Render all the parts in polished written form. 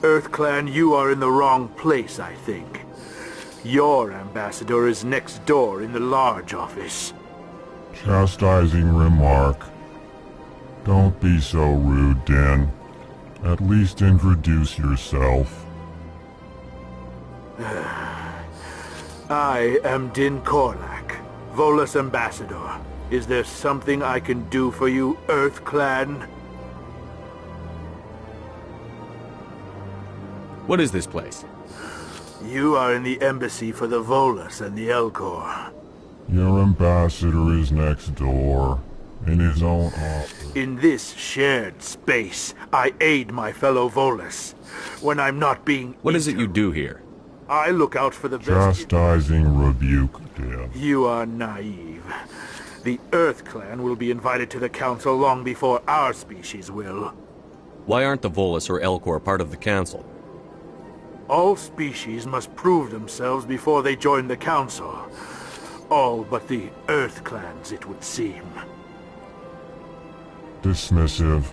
Earth Clan, you are in the wrong place, I think. Your ambassador is next door in the large office. Chastising remark. Don't be so rude, Din. At least introduce yourself. I am Din Korlak, Volus ambassador. Is there something I can do for you, Earth Clan? What is this place? You are in the embassy for the Volus and the Elcor. Your ambassador is next door, in his own office. In this shared space, I aid my fellow Volus. When I'm not being What is it you do here? I look out for the best. Chastising rebuke, Din. You are naive. The Earth Clan will be invited to the Council long before our species will. Why aren't the Volus or Elcor part of the Council? All species must prove themselves before they join the Council. All but the Earth Clans, it would seem. Dismissive.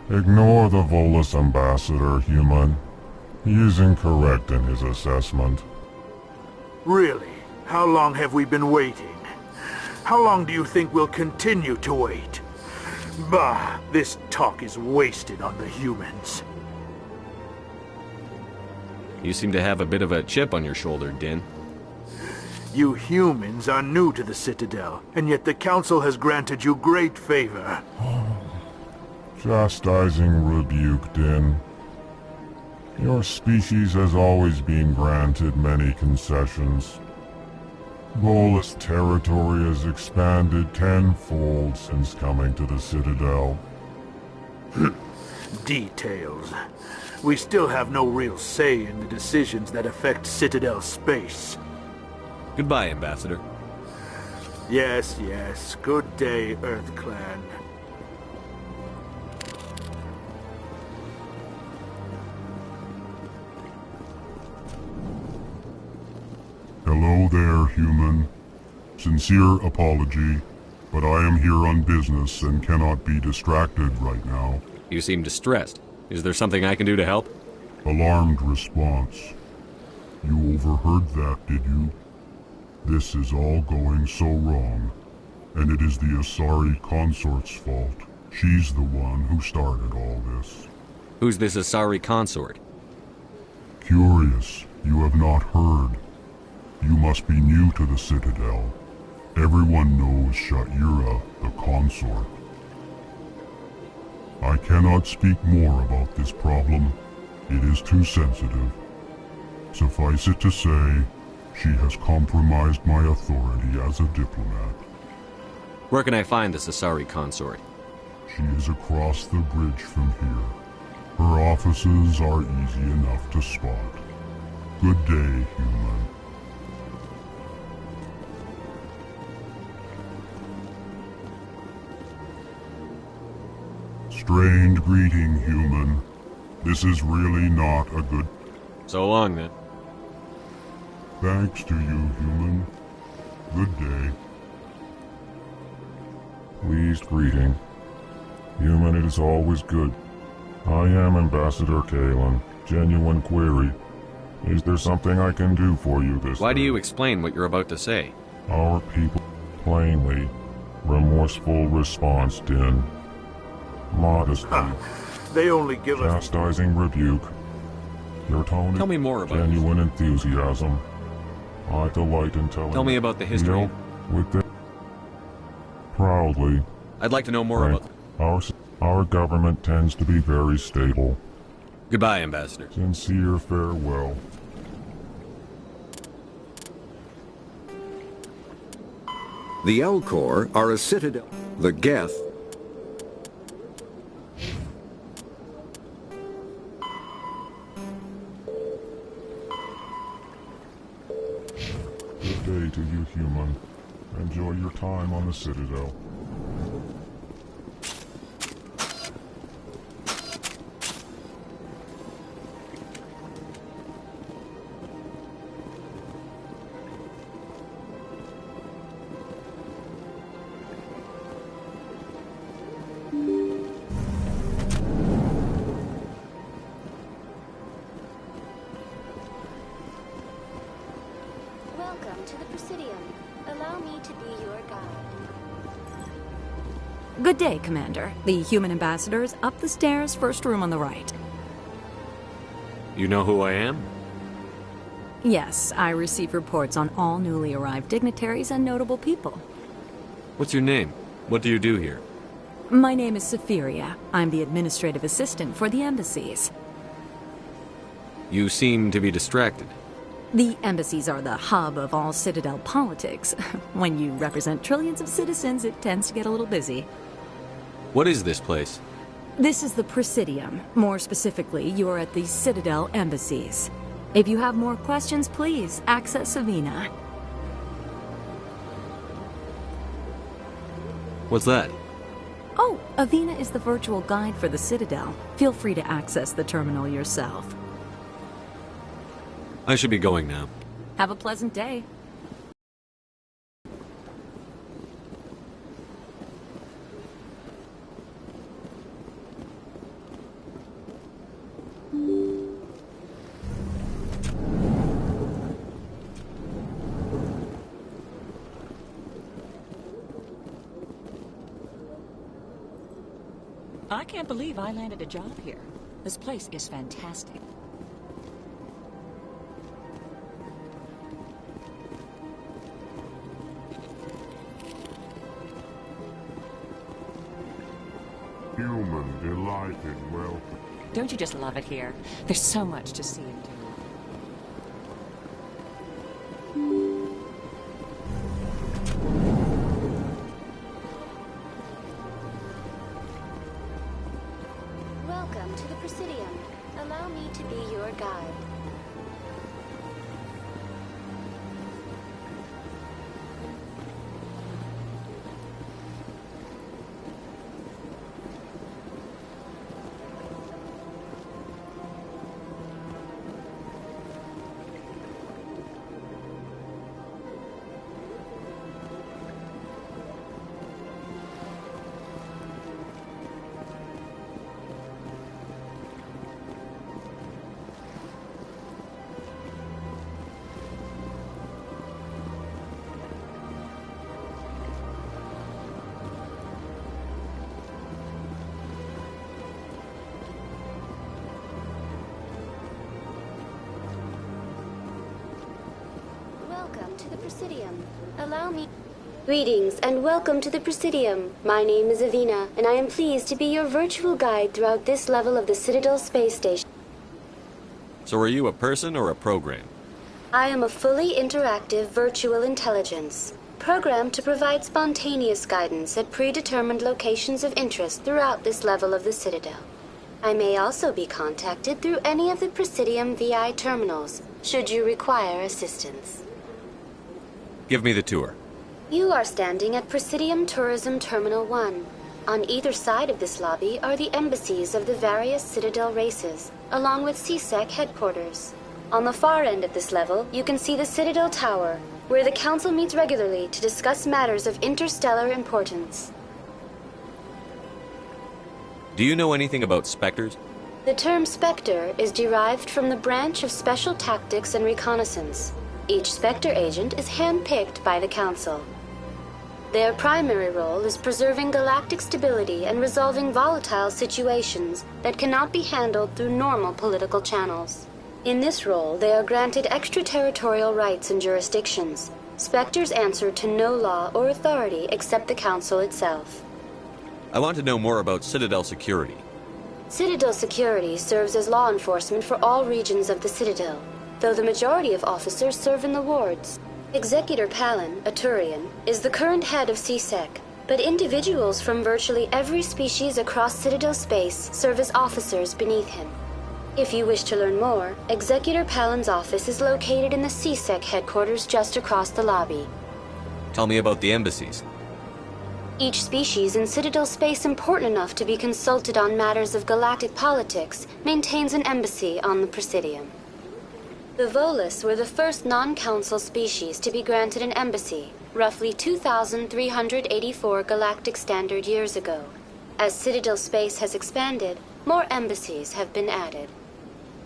Ignore the Volus ambassador, human. He is incorrect in his assessment. Really? How long have we been waiting? How long do you think we'll continue to wait? Bah, this talk is wasted on the humans. You seem to have a bit of a chip on your shoulder, Din. You humans are new to the Citadel, and yet the Council has granted you great favor. Chastising rebuke, Din. Your species has always been granted many concessions. Volus territory has expanded tenfold since coming to the Citadel. Details. We still have no real say in the decisions that affect Citadel space. Goodbye, Ambassador. Yes, yes. Good day, Earth Clan. Hello there, human. Sincere apology, but I am here on business and cannot be distracted right now. You seem distressed. Is there something I can do to help? Alarmed response. You overheard that, did you? This is all going so wrong, and it is the Asari consort's fault. She's the one who started all this. Who's this Asari consort? Curious, you have not heard. You must be new to the Citadel. Everyone knows Sha'ira, the consort. I cannot speak more about this problem. It is too sensitive. Suffice it to say, she has compromised my authority as a diplomat. Where can I find this Asari consort? She is across the bridge from here. Her offices are easy enough to spot. Good day, human. Strained greeting, human. This is really not a good... So long, then. Thanks to you, human. Good day. Pleased greeting. Human, it is always good. I am Ambassador Kalen. Genuine query. Is there something I can do for you this Why do day? you explain what you're about to say? Our people, plainly. Remorseful response, Din. Modesty. They only give us... Chastising rebuke. Your tone Tell me more about genuine enthusiasm. I delight in telling... Tell me about the history. You know, with the... Proudly. I'd like to know more Frank, about... Our government tends to be very stable. Goodbye, Ambassador. Sincere farewell. The Elcor are a citadel. The Geth. Good day to you, human. Enjoy your time on the Citadel. Welcome to the Presidium. Allow me to be your guide. Good day, Commander. The human ambassador is up the stairs, first room on the right. You know who I am? Yes, I receive reports on all newly arrived dignitaries and notable people. What's your name? What do you do here? My name is Safiria. I'm the administrative assistant for the embassies. You seem to be distracted. The embassies are the hub of all Citadel politics. When you represent trillions of citizens, it tends to get a little busy. What is this place? This is the Presidium. More specifically, you are at the Citadel embassies. If you have more questions, please access Savina. What's that? Oh, Avina is the virtual guide for the Citadel. Feel free to access the terminal yourself. I should be going now. Have a pleasant day. I can't believe I landed a job here. This place is fantastic. Human delighted welcome. Don't you just love it here? There's so much to see and do. Welcome to the Presidium. Allow me to be your guide. Welcome to the Presidium. Allow me... Greetings and welcome to the Presidium. My name is Avina, and I am pleased to be your virtual guide throughout this level of the Citadel space station. So are you a person or a program? I am a fully interactive virtual intelligence, programmed to provide spontaneous guidance at predetermined locations of interest throughout this level of the Citadel. I may also be contacted through any of the Presidium VI terminals, should you require assistance. Give me the tour. You are standing at Presidium Tourism Terminal 1. On either side of this lobby are the embassies of the various Citadel races, along with CSEC headquarters. On the far end of this level, you can see the Citadel Tower, where the Council meets regularly to discuss matters of interstellar importance. Do you know anything about specters? The term Spectre is derived from the branch of Special Tactics and Reconnaissance. Each Spectre agent is hand-picked by the Council. Their primary role is preserving galactic stability and resolving volatile situations that cannot be handled through normal political channels. In this role, they are granted extraterritorial rights and jurisdictions. Spectres answer to no law or authority except the Council itself. I want to know more about Citadel security. Citadel security serves as law enforcement for all regions of the Citadel, though the majority of officers serve in the wards. Executor Palin, a Turian, is the current head of CSEC, but individuals from virtually every species across Citadel space serve as officers beneath him. If you wish to learn more, Executor Palin's office is located in the CSEC headquarters just across the lobby. Tell me about the embassies. Each species in Citadel space important enough to be consulted on matters of galactic politics maintains an embassy on the Presidium. The Volus were the first non-council species to be granted an embassy, roughly 2,384 galactic standard years ago. As Citadel space has expanded, more embassies have been added.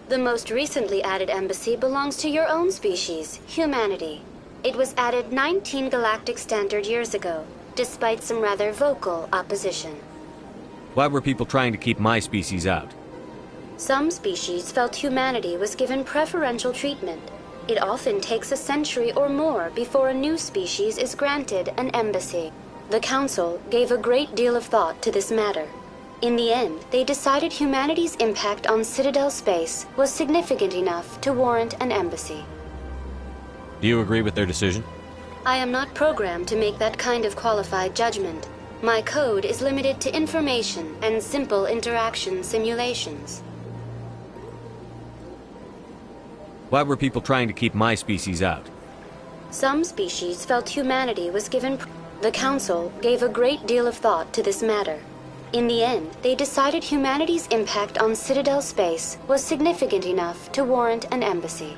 The most recently added embassy belongs to your own species, humanity. It was added 19 galactic standard years ago, despite some rather vocal opposition. Why were people trying to keep my species out? Some species felt humanity was given preferential treatment. It often takes a century or more before a new species is granted an embassy. The Council gave a great deal of thought to this matter. In the end, they decided humanity's impact on Citadel space was significant enough to warrant an embassy. Do you agree with their decision? I am not programmed to make that kind of qualified judgment. My code is limited to information and simple interaction simulations. Why were people trying to keep my species out? Some species felt humanity was given. The Council gave a great deal of thought to this matter. In the end, they decided humanity's impact on Citadel space was significant enough to warrant an embassy.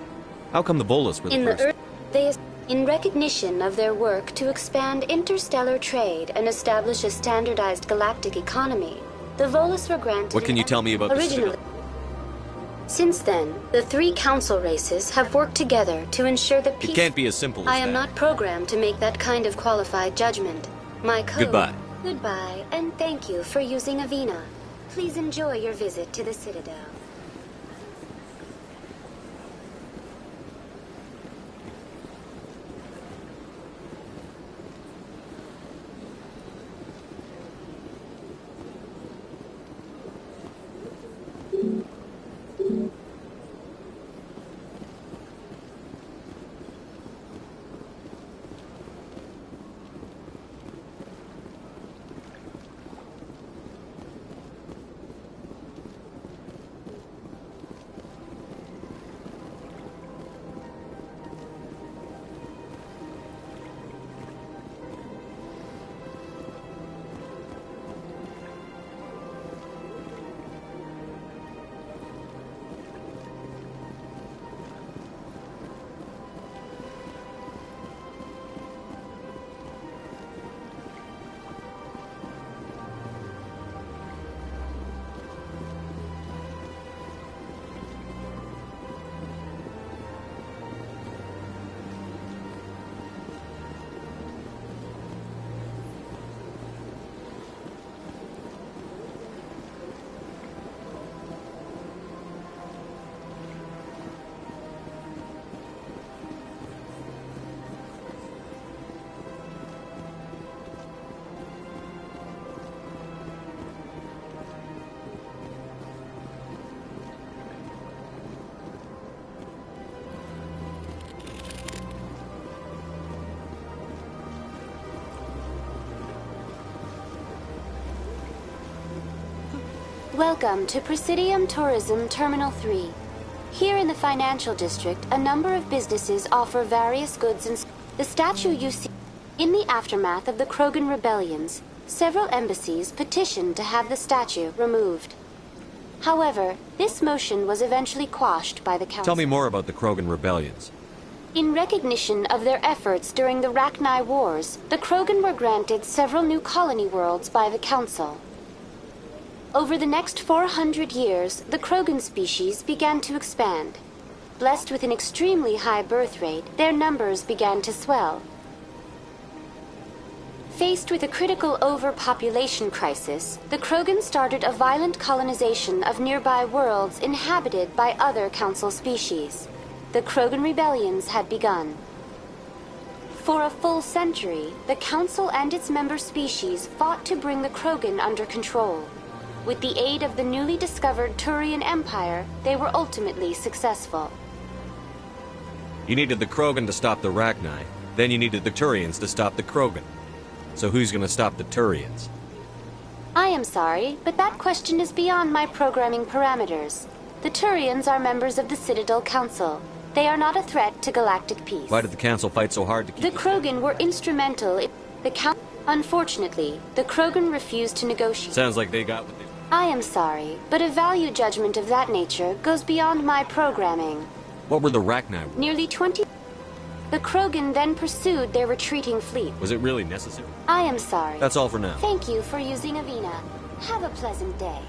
How come the Volus were the first? In recognition of their work to expand interstellar trade and establish a standardized galactic economy, the Volus were granted. What can you tell me about the Citadel? Since then, the 3 council races have worked together to ensure the peace. It can't be as simple as I am that. not programmed to make that kind of qualified judgment. My code. Goodbye. Goodbye, and thank you for using Avina. Please enjoy your visit to the Citadel. Welcome to Presidium Tourism Terminal 3. Here in the financial district, a number of businesses offer various goods and the statue you see. In the aftermath of the Krogan rebellions, several embassies petitioned to have the statue removed. However, this motion was eventually quashed by the Council. Tell me more about the Krogan rebellions. In recognition of their efforts during the Rachni Wars, the Krogan were granted several new colony worlds by the Council. Over the next 400 years, the Krogan species began to expand. Blessed with an extremely high birth rate, their numbers began to swell. Faced with a critical overpopulation crisis, the Krogan started a violent colonization of nearby worlds inhabited by other Council species. The Krogan rebellions had begun. For a full century, the Council and its member species fought to bring the Krogan under control. With the aid of the newly discovered Turian Empire, they were ultimately successful. You needed the Krogan to stop the Rachni, then you needed the Turians to stop the Krogan. So who's gonna stop the Turians? I am sorry, but that question is beyond my programming parameters. The Turians are members of the Citadel Council. They are not a threat to galactic peace. Why did the Council fight so hard to keep the Krogan were instrumental in the Council. Unfortunately, the Krogan refused to negotiate. Sounds like they got what they... I am sorry, but a value judgment of that nature goes beyond my programming. What were the Rachni? Nearly 20... The Krogan then pursued their retreating fleet. Was it really necessary? I am sorry. That's all for now. Thank you for using Avina. Have a pleasant day.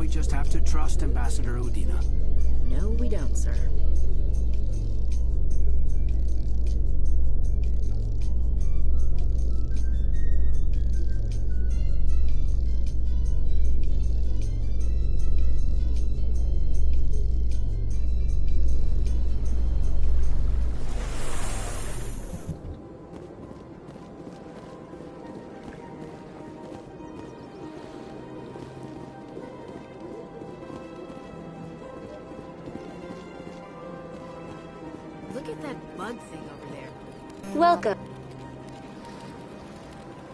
we just have to trust Ambassador Udina. No, we don't, sir. Look at that bug thing over there. Welcome.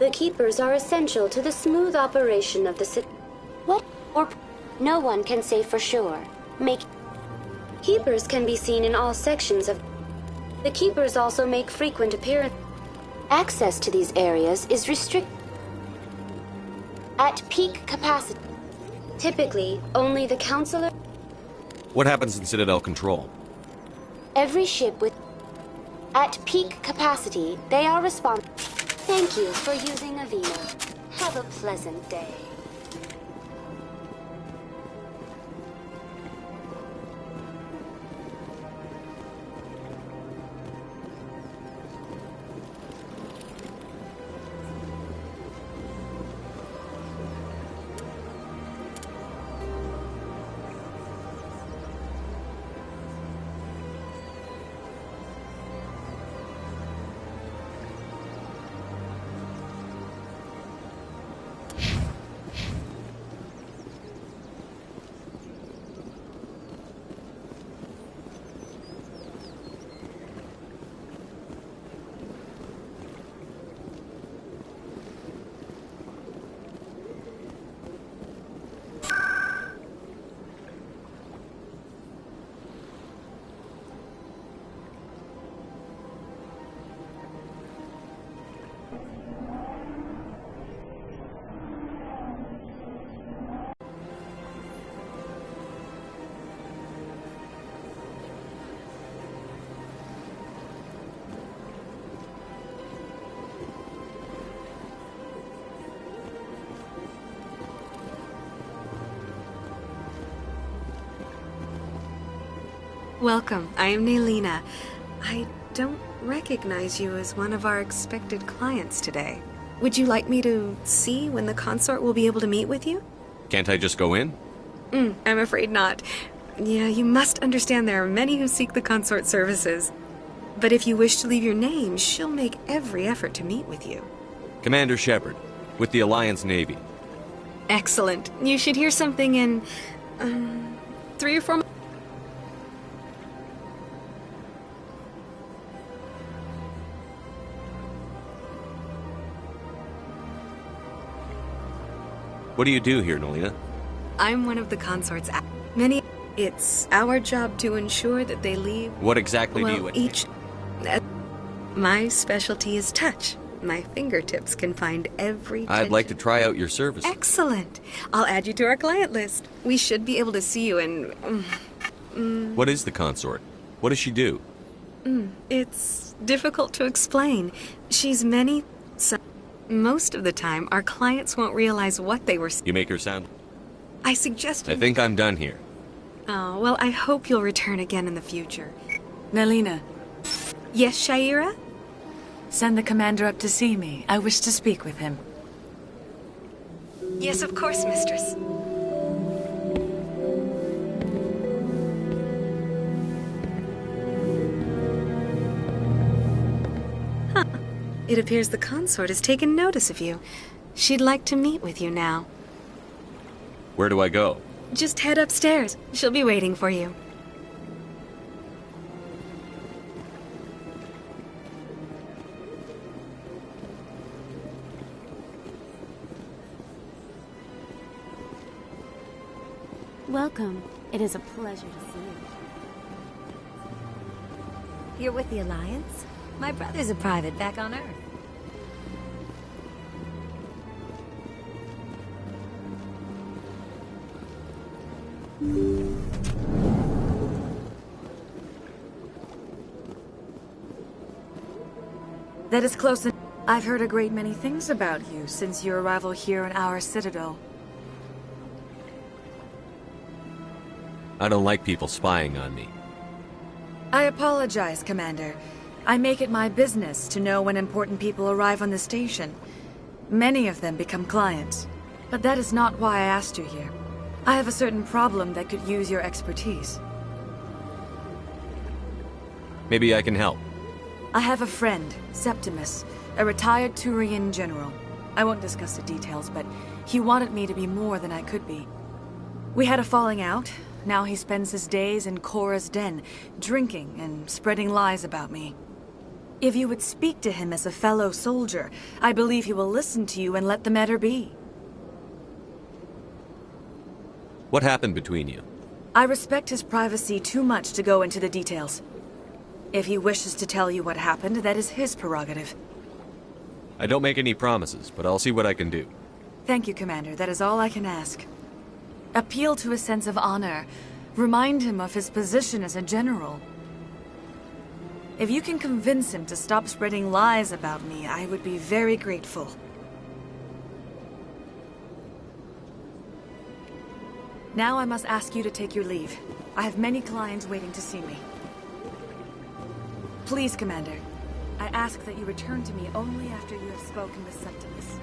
The keepers are essential to the smooth operation of the city. What? Or no one can say for sure. Keepers can be seen in all sections of. The keepers also make frequent appearances. Access to these areas is restricted at peak capacity. Typically, only the counselor. What happens in Citadel Control? Every ship with. At peak capacity, they are responsible. Thank you for using Avina. Have a pleasant day. Welcome, I am Nelina. I don't recognize you as one of our expected clients today. Would you like me to see when the consort will be able to meet with you? Can't I just go in? I'm afraid not. Yeah, you must understand there are many who seek the consort services. But if you wish to leave your name, she'll make every effort to meet with you. Commander Shepard, with the Alliance Navy. Excellent. You should hear something in, 3 or 4 months. What do you do here, Nolina? I'm one of the consort's many. It's our job to ensure that they leave. What exactly do you... Each... My specialty is touch. My fingertips can find every... I'd like to try out your service. Excellent. I'll add you to our client list. We should be able to see you in... What is the consort? What does she do? It's difficult to explain. She's many... Most of the time, our clients won't realize what they were... You make her sound... I suggested... I think I'm done here. Oh, well, I hope you'll return again in the future. Nelina. Yes, Shaira? Send the commander up to see me. I wish to speak with him. Yes, of course, mistress. It appears the consort has taken notice of you. She'd like to meet with you now. Where do I go? Just head upstairs. She'll be waiting for you. Welcome. It is a pleasure to see you. You're with the Alliance? My brother's a private back on Earth. That is close. I've heard a great many things about you since your arrival here in our citadel. I don't like people spying on me. I apologize, Commander. I make it my business to know when important people arrive on the station. Many of them become clients. But that is not why I asked you here. I have a certain problem that could use your expertise. Maybe I can help. I have a friend, Septimus, a retired Turian general. I won't discuss the details, but he wanted me to be more than I could be. We had a falling out. Now he spends his days in Korra's den, drinking and spreading lies about me. If you would speak to him as a fellow soldier, I believe he will listen to you and let the matter be. What happened between you? I respect his privacy too much to go into the details. If he wishes to tell you what happened, that is his prerogative. I don't make any promises, but I'll see what I can do. Thank you, Commander. That is all I can ask. Appeal to his sense of honor. Remind him of his position as a general. If you can convince him to stop spreading lies about me, I would be very grateful. Now I must ask you to take your leave. I have many clients waiting to see me. Please, Commander. I ask that you return to me only after you have spoken with Septimus.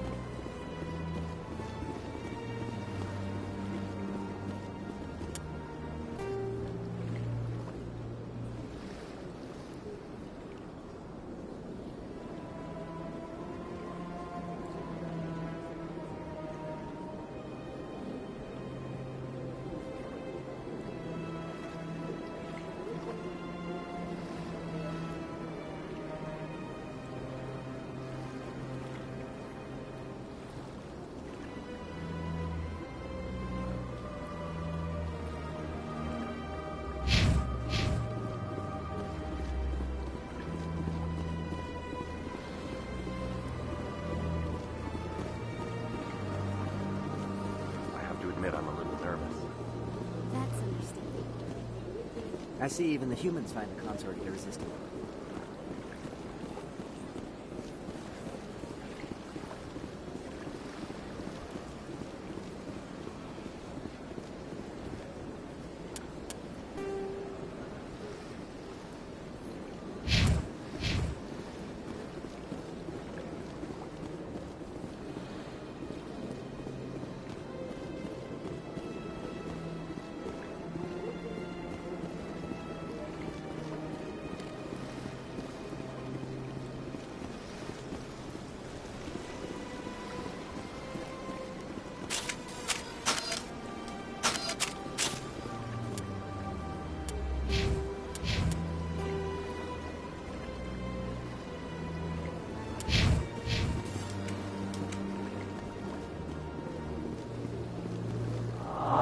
I'm a little nervous. That's understandable. I see even the humans find the consort irresistible.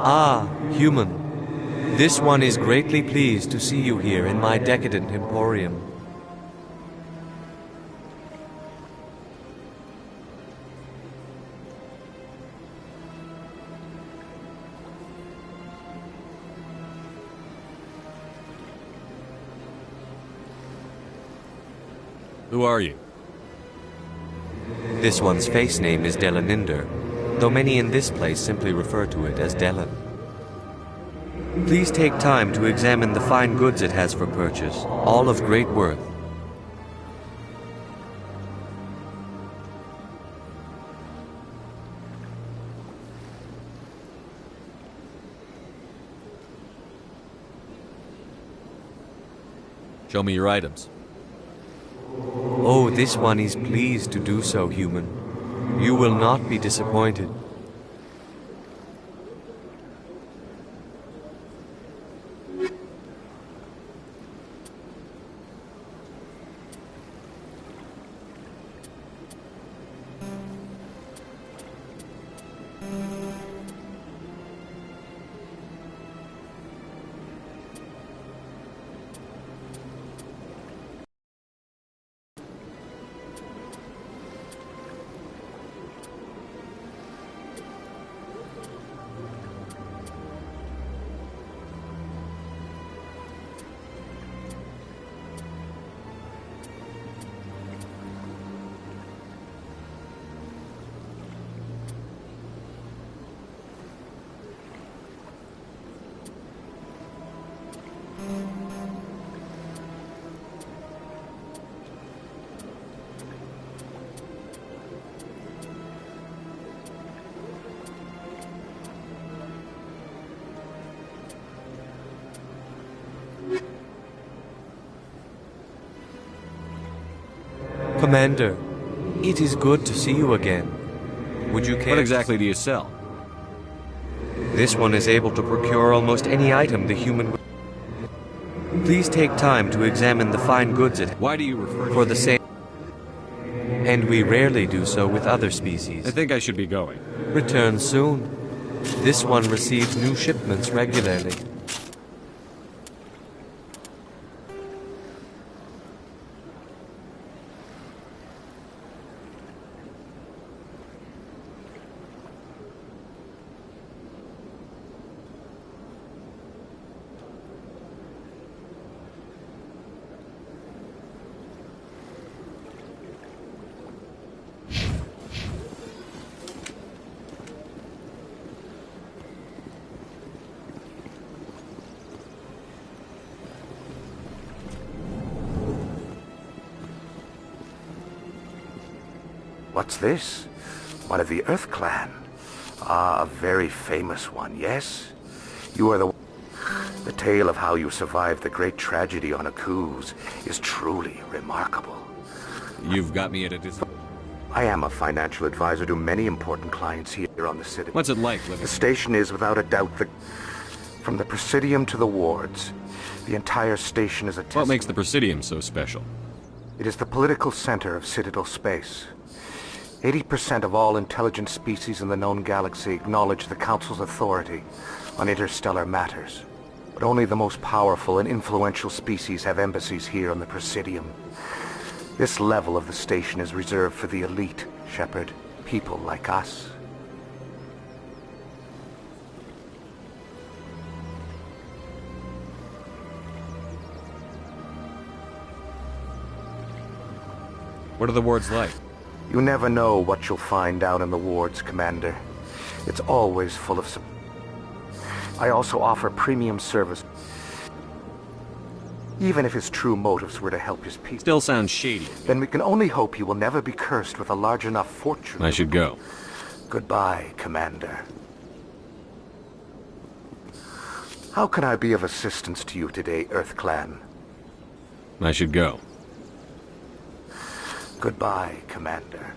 Ah, human. This one is greatly pleased to see you here in my decadent emporium. Who are you? This one's face name is Delaninder, though many in this place simply refer to it as Delan. Please take time to examine the fine goods it has for purchase, all of great worth. Show me your items. Oh, this one is pleased to do so, human. You will not be disappointed. Commander, it is good to see you again. Would you care? What exactly do you sell? This one is able to procure almost any item the human. Please take time to examine the fine goods it. Why do you refer for the same? And we rarely do so with other species. I think I should be going. Return soon. This one receives new shipments regularly. What's this? One of the Earth Clan. Ah, a very famous one, yes? You are the tale of how you survived the great tragedy on Akuz is truly remarkable. You've got me at a I am a financial advisor to many important clients here on the city. What's it like living? The station is without a doubt from the Presidium to the wards. The entire station is a What makes the Presidium so special? It is the political center of Citadel space. 80% of all intelligent species in the known galaxy acknowledge the Council's authority on interstellar matters. But only the most powerful and influential species have embassies here on the Presidium. This level of the station is reserved for the elite, Shepard, people like us. What are the wards like? You never know what you'll find down in the wards, Commander. It's always full of I also offer premium service. Even if his true motives were to help his people. Still sounds shady. Then we can only hope he will never be cursed with a large enough fortune. I should go. Goodbye, Commander. How can I be of assistance to you today, Earth Clan? I should go. Goodbye, Commander.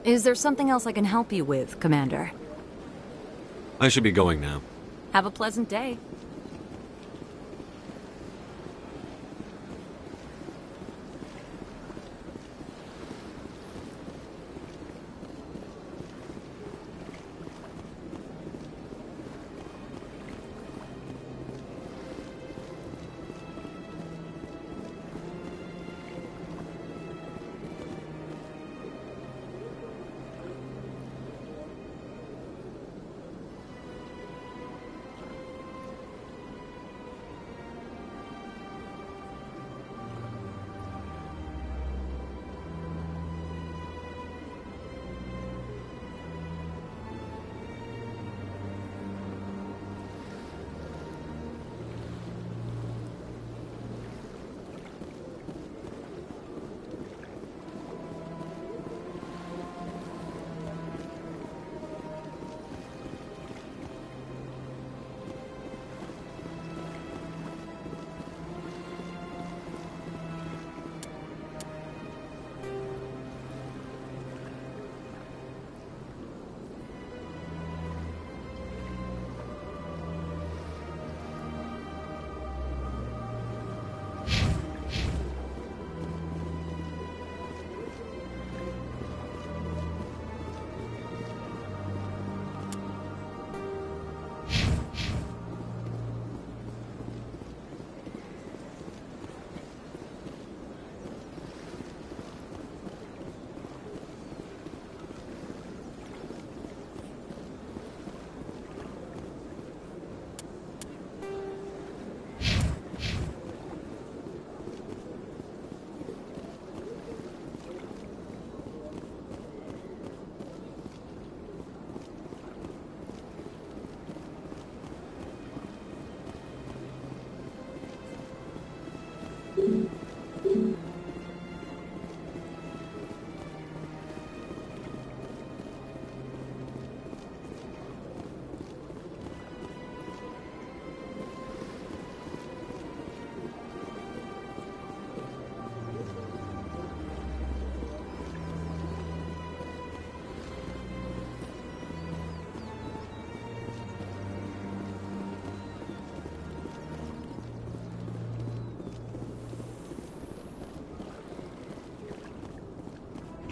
Is there something else I can help you with, Commander? I should be going now. Have a pleasant day.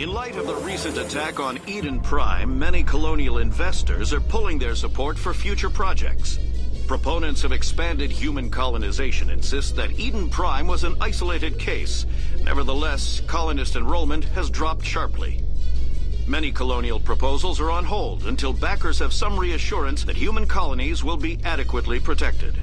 In light of the recent attack on Eden Prime, many colonial investors are pulling their support for future projects. Proponents of expanded human colonization insist that Eden Prime was an isolated case. Nevertheless, colonist enrollment has dropped sharply. Many colonial proposals are on hold until backers have some reassurance that human colonies will be adequately protected.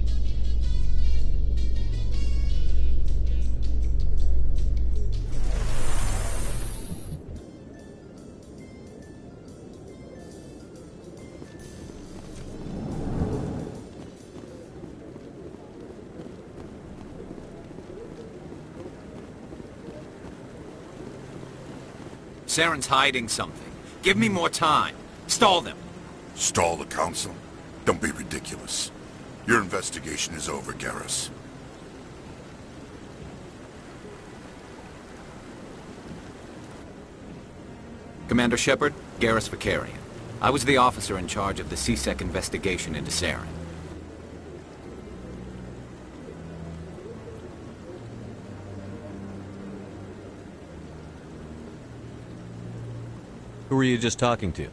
Saren's hiding something. Give me more time. Stall them. Stall the council? Don't be ridiculous. Your investigation is over, Garrus. Commander Shepard, Garrus Vicarian. I was the officer in charge of the CSEC investigation into Saren. Who were you just talking to?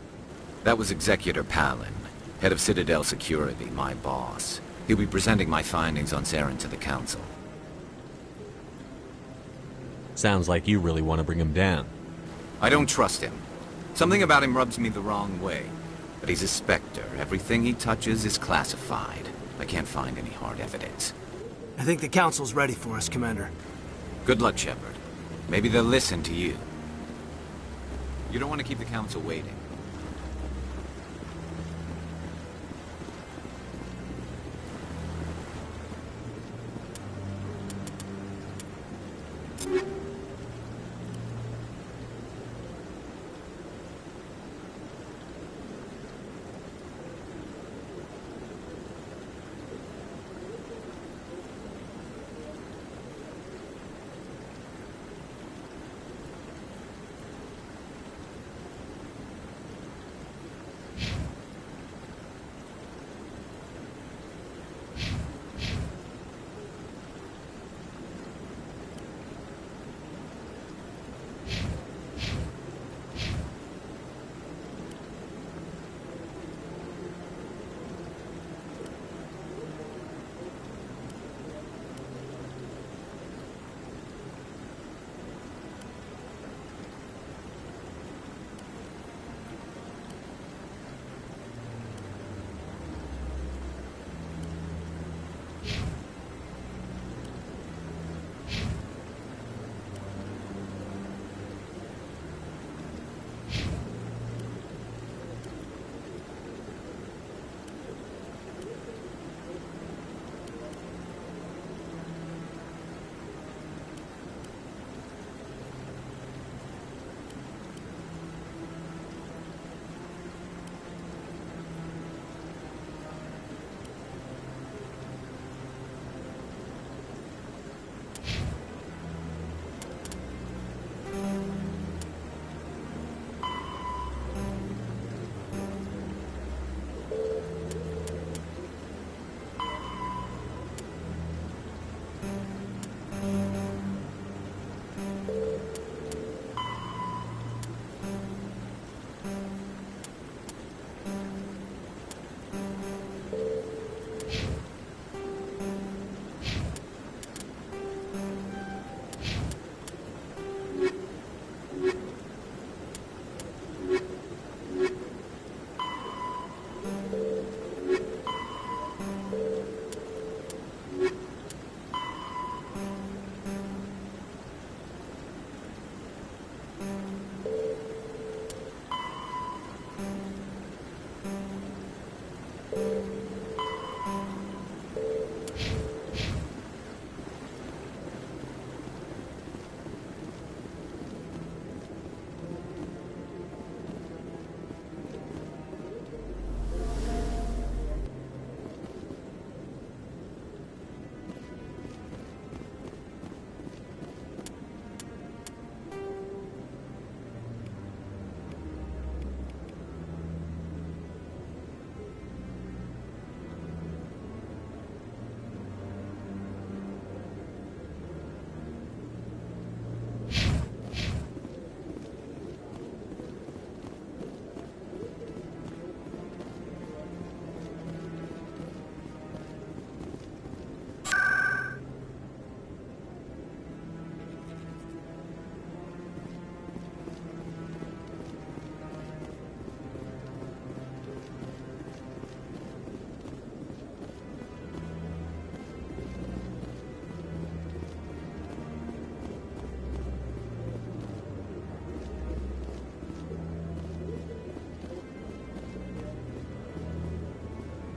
That was Executor Palin, head of Citadel Security, my boss. He'll be presenting my findings on Saren to the Council. Sounds like you really want to bring him down. I don't trust him. Something about him rubs me the wrong way. But he's a Spectre. Everything he touches is classified. I can't find any hard evidence. I think the Council's ready for us, Commander. Good luck, Shepard. Maybe they'll listen to you. You don't want to keep the Council waiting.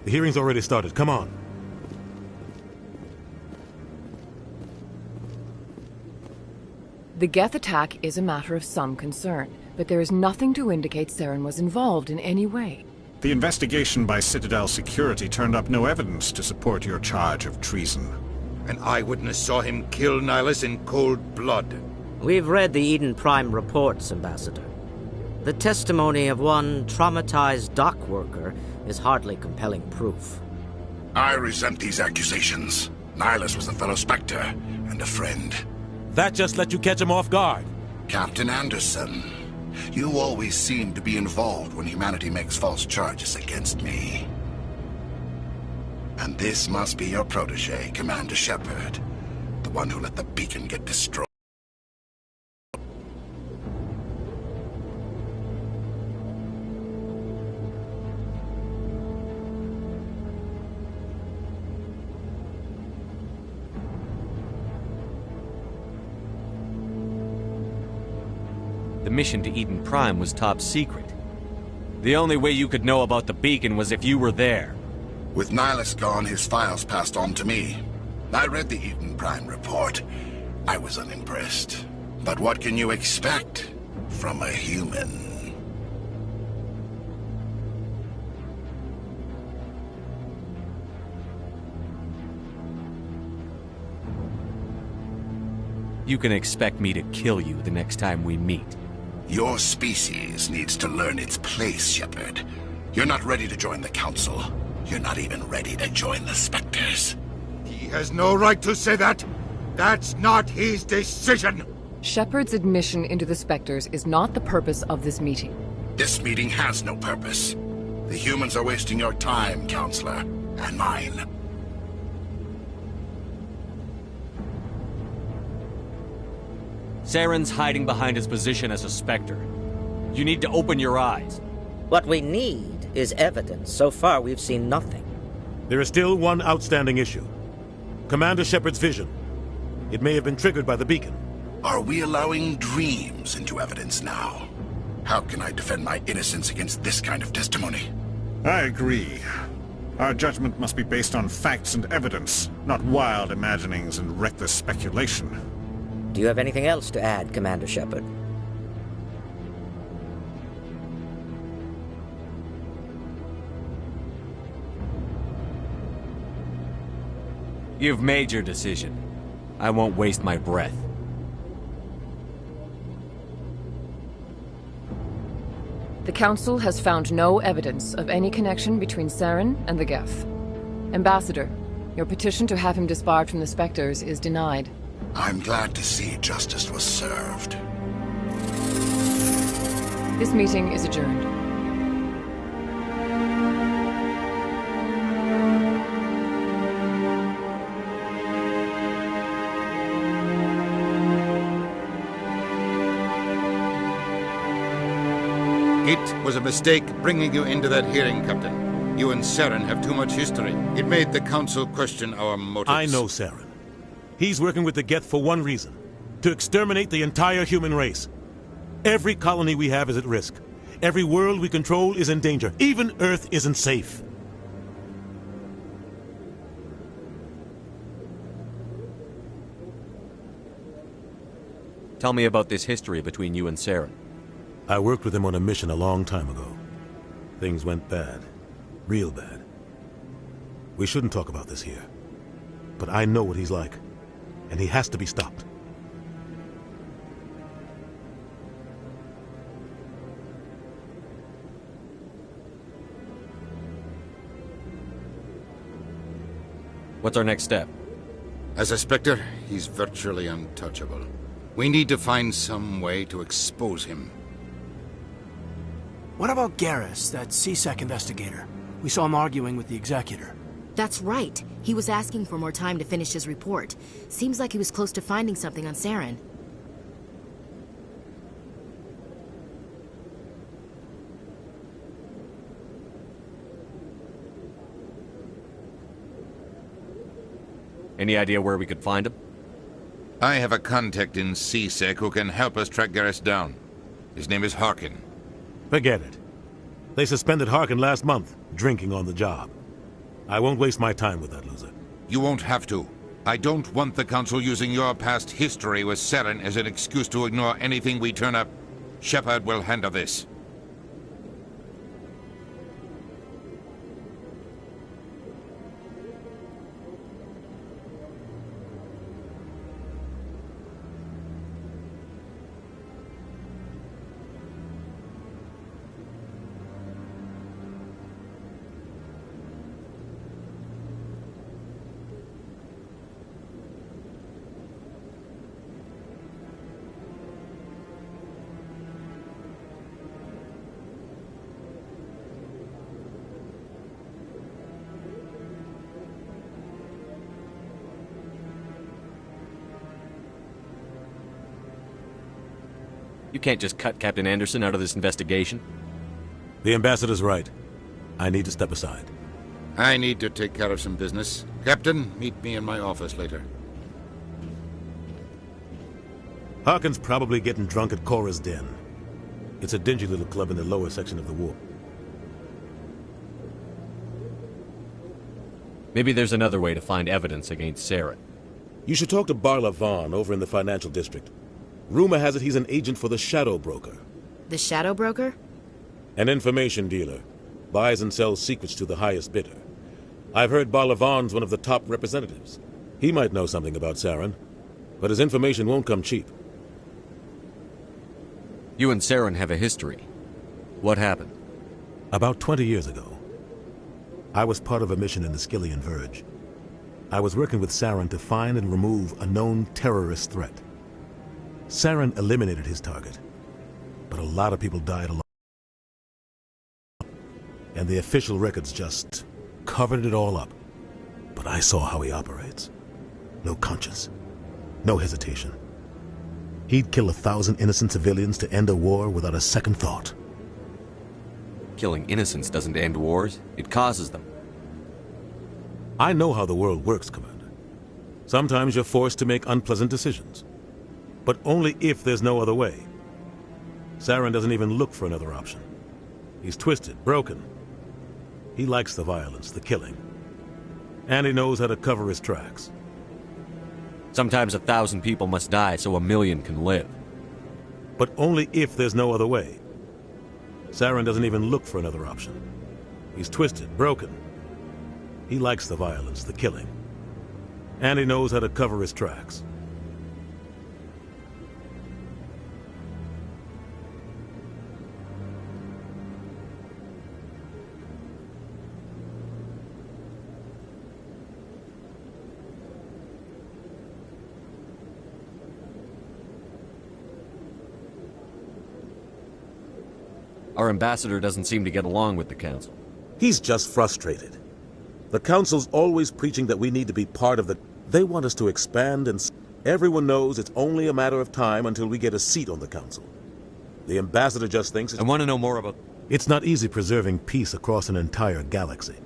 The hearing's already started. Come on. The Geth attack is a matter of some concern, but there is nothing to indicate Saren was involved in any way. The investigation by Citadel Security turned up no evidence to support your charge of treason. An eyewitness saw him kill Nihilus in cold blood. We've read the Eden Prime reports, Ambassador. The testimony of one traumatized dock worker is hardly compelling proof. I resent these accusations. Nihilus was a fellow Spectre and a friend. That just let you catch him off guard. Captain Anderson, you always seem to be involved when humanity makes false charges against me. And this must be your protege, Commander Shepard, the one who let the beacon get destroyed. The mission to Eden Prime was top secret. The only way you could know about the beacon was if you were there. With Nihilus gone, his files passed on to me. I read the Eden Prime report. I was unimpressed. But what can you expect from a human? You can expect me to kill you the next time we meet. Your species needs to learn its place, Shepard. You're not ready to join the Council. You're not even ready to join the Spectres. He has no right to say that. That's not his decision. Shepard's admission into the Spectres is not the purpose of this meeting. This meeting has no purpose. The humans are wasting your time, Counselor, and mine. Saren's hiding behind his position as a Spectre. You need to open your eyes. What we need is evidence. So far, we've seen nothing. There is still one outstanding issue. Commander Shepard's vision. It may have been triggered by the beacon. Are we allowing dreams into evidence now? How can I defend my innocence against this kind of testimony? I agree. Our judgment must be based on facts and evidence, not wild imaginings and reckless speculation. Do you have anything else to add, Commander Shepard? You've made your decision. I won't waste my breath. The Council has found no evidence of any connection between Saren and the Geth. Ambassador, your petition to have him disbarred from the Spectres is denied. I'm glad to see justice was served. This meeting is adjourned. It was a mistake bringing you into that hearing, Captain. You and Saren have too much history. It made the Council question our motives. I know Saren. He's working with the Geth for one reason. To exterminate the entire human race. Every colony we have is at risk. Every world we control is in danger. Even Earth isn't safe. Tell me about this history between you and Saren. I worked with him on a mission a long time ago. Things went bad. Real bad. We shouldn't talk about this here. But I know what he's like. And he has to be stopped. What's our next step? As a Spectre, he's virtually untouchable. We need to find some way to expose him. What about Garrus, that C-Sec investigator? We saw him arguing with the Executor. That's right. He was asking for more time to finish his report. Seems like he was close to finding something on Saren. Any idea where we could find him? I have a contact in C-Sec who can help us track Garrus down. His name is Harkin. Forget it. They suspended Harkin last month, drinking on the job. I won't waste my time with that loser. You won't have to. I don't want the Council using your past history with Saren as an excuse to ignore anything we turn up. Shepard will handle this. You can't just cut Captain Anderson out of this investigation. The ambassador's right. I need to step aside. I need to take care of some business. Captain, meet me in my office later. Harkin's probably getting drunk at Cora's Den. It's a dingy little club in the lower section of the wharf. Maybe there's another way to find evidence against Saren. You should talk to Barla Vaughn over in the financial district. Rumor has it he's an agent for the Shadow Broker. The Shadow Broker? An information dealer. Buys and sells secrets to the highest bidder. I've heard Barla Vaughn's one of the top representatives. He might know something about Saren, but his information won't come cheap. You and Saren have a history. What happened? About 20 years ago, I was part of a mission in the Skillian Verge. I was working with Saren to find and remove a known terrorist threat. Saren eliminated his target, but a lot of people died along. And the official records just covered it all up. But I saw how he operates. No conscience, no hesitation. He'd kill 1,000 innocent civilians to end a war without a second thought. Killing innocents doesn't end wars, it causes them. I know how the world works, Commander. Sometimes you're forced to make unpleasant decisions. But only if there's no other way. Saren doesn't even look for another option. He's twisted, broken. He likes the violence, the killing. And he knows how to cover his tracks. Sometimes 1,000 people must die so 1,000,000 can live. But only if there's no other way. Saren doesn't even look for another option. He's twisted, broken. He likes the violence, the killing. And he knows how to cover his tracks. Our ambassador doesn't seem to get along with the Council. He's just frustrated. The Council's always preaching that we need to be part of the... They want us to expand and... Everyone knows it's only a matter of time until we get a seat on the Council. The ambassador just thinks... I want to know more about... It's not easy preserving peace across an entire galaxy.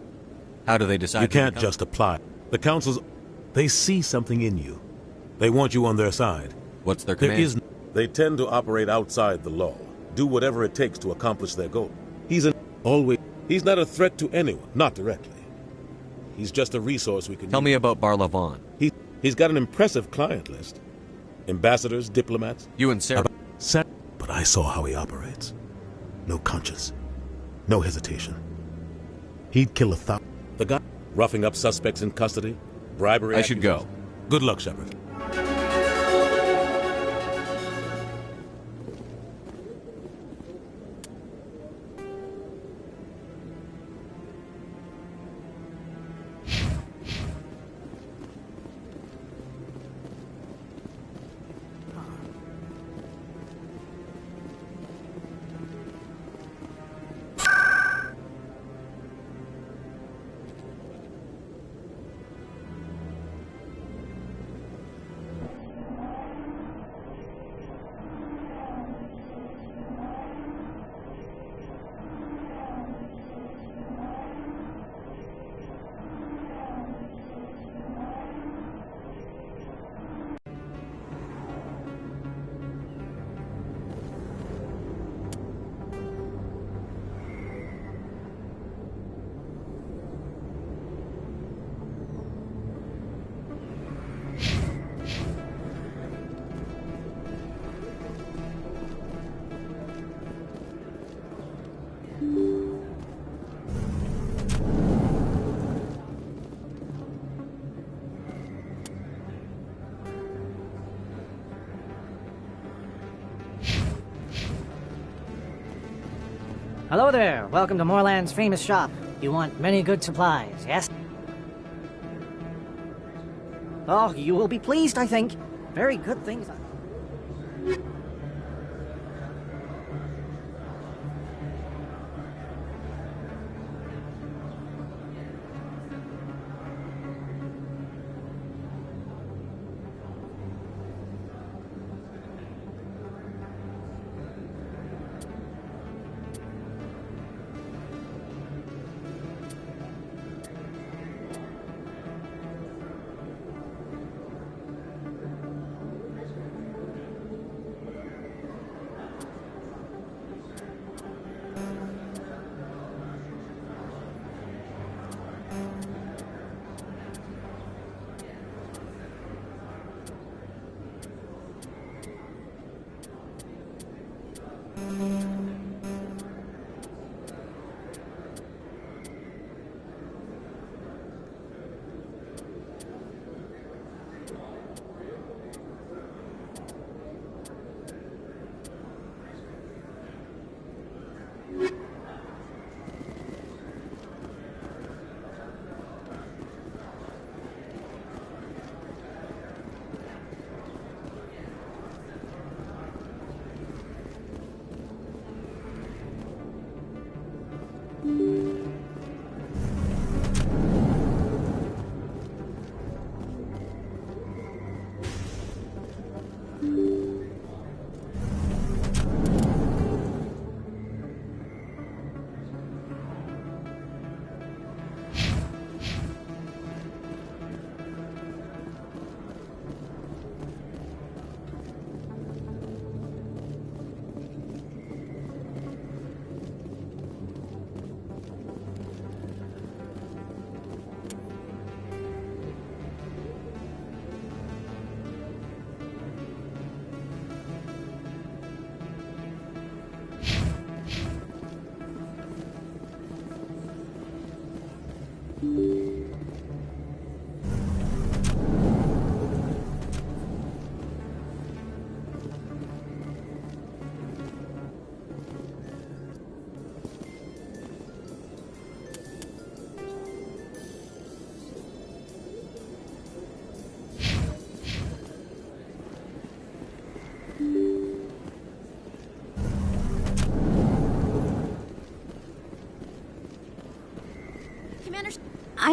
How do they decide? You can't just apply. The Council's... They see something in you. They want you on their side. What's their command? They tend to operate outside the law. Do whatever it takes to accomplish their goal. He's not a threat to anyone, not directly. He's just a resource we can Tell me about Barla Vaughn. He's got an impressive client list. Ambassadors, diplomats. You and Sarah. But I saw how he operates. No conscience. No hesitation. He'd kill 1,000. The guy roughing up suspects in custody. Bribery. I should go. Good luck, Shepard. Hello there. Welcome to Moorland's famous shop. You want many good supplies, yes? Oh, you will be pleased, I think. Very good things.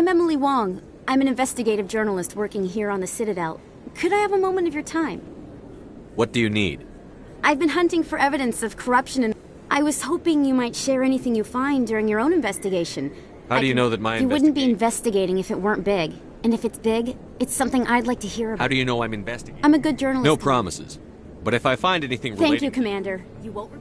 I'm Emily Wong. I'm an investigative journalist working here on the Citadel. Could I have a moment of your time? What do you need? I've been hunting for evidence of corruption and I was hoping you might share anything you find during your own investigation. How do you know that my You wouldn't be investigating if it weren't big. And if it's big, it's something I'd like to hear about. How do you know I'm investigating? I'm a good journalist. No promises. But if I find anything related... Thank you, Commander. You won't...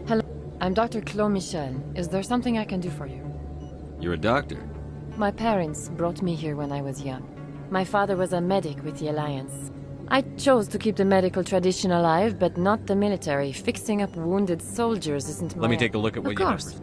Hello, I'm Dr. Claude Michel. Is there something I can do for you? You're a doctor? My parents brought me here when I was young. My father was a medic with the Alliance. I chose to keep the medical tradition alive, but not the military. Fixing up wounded soldiers isn't my... Let me take a look at what you have. Of course.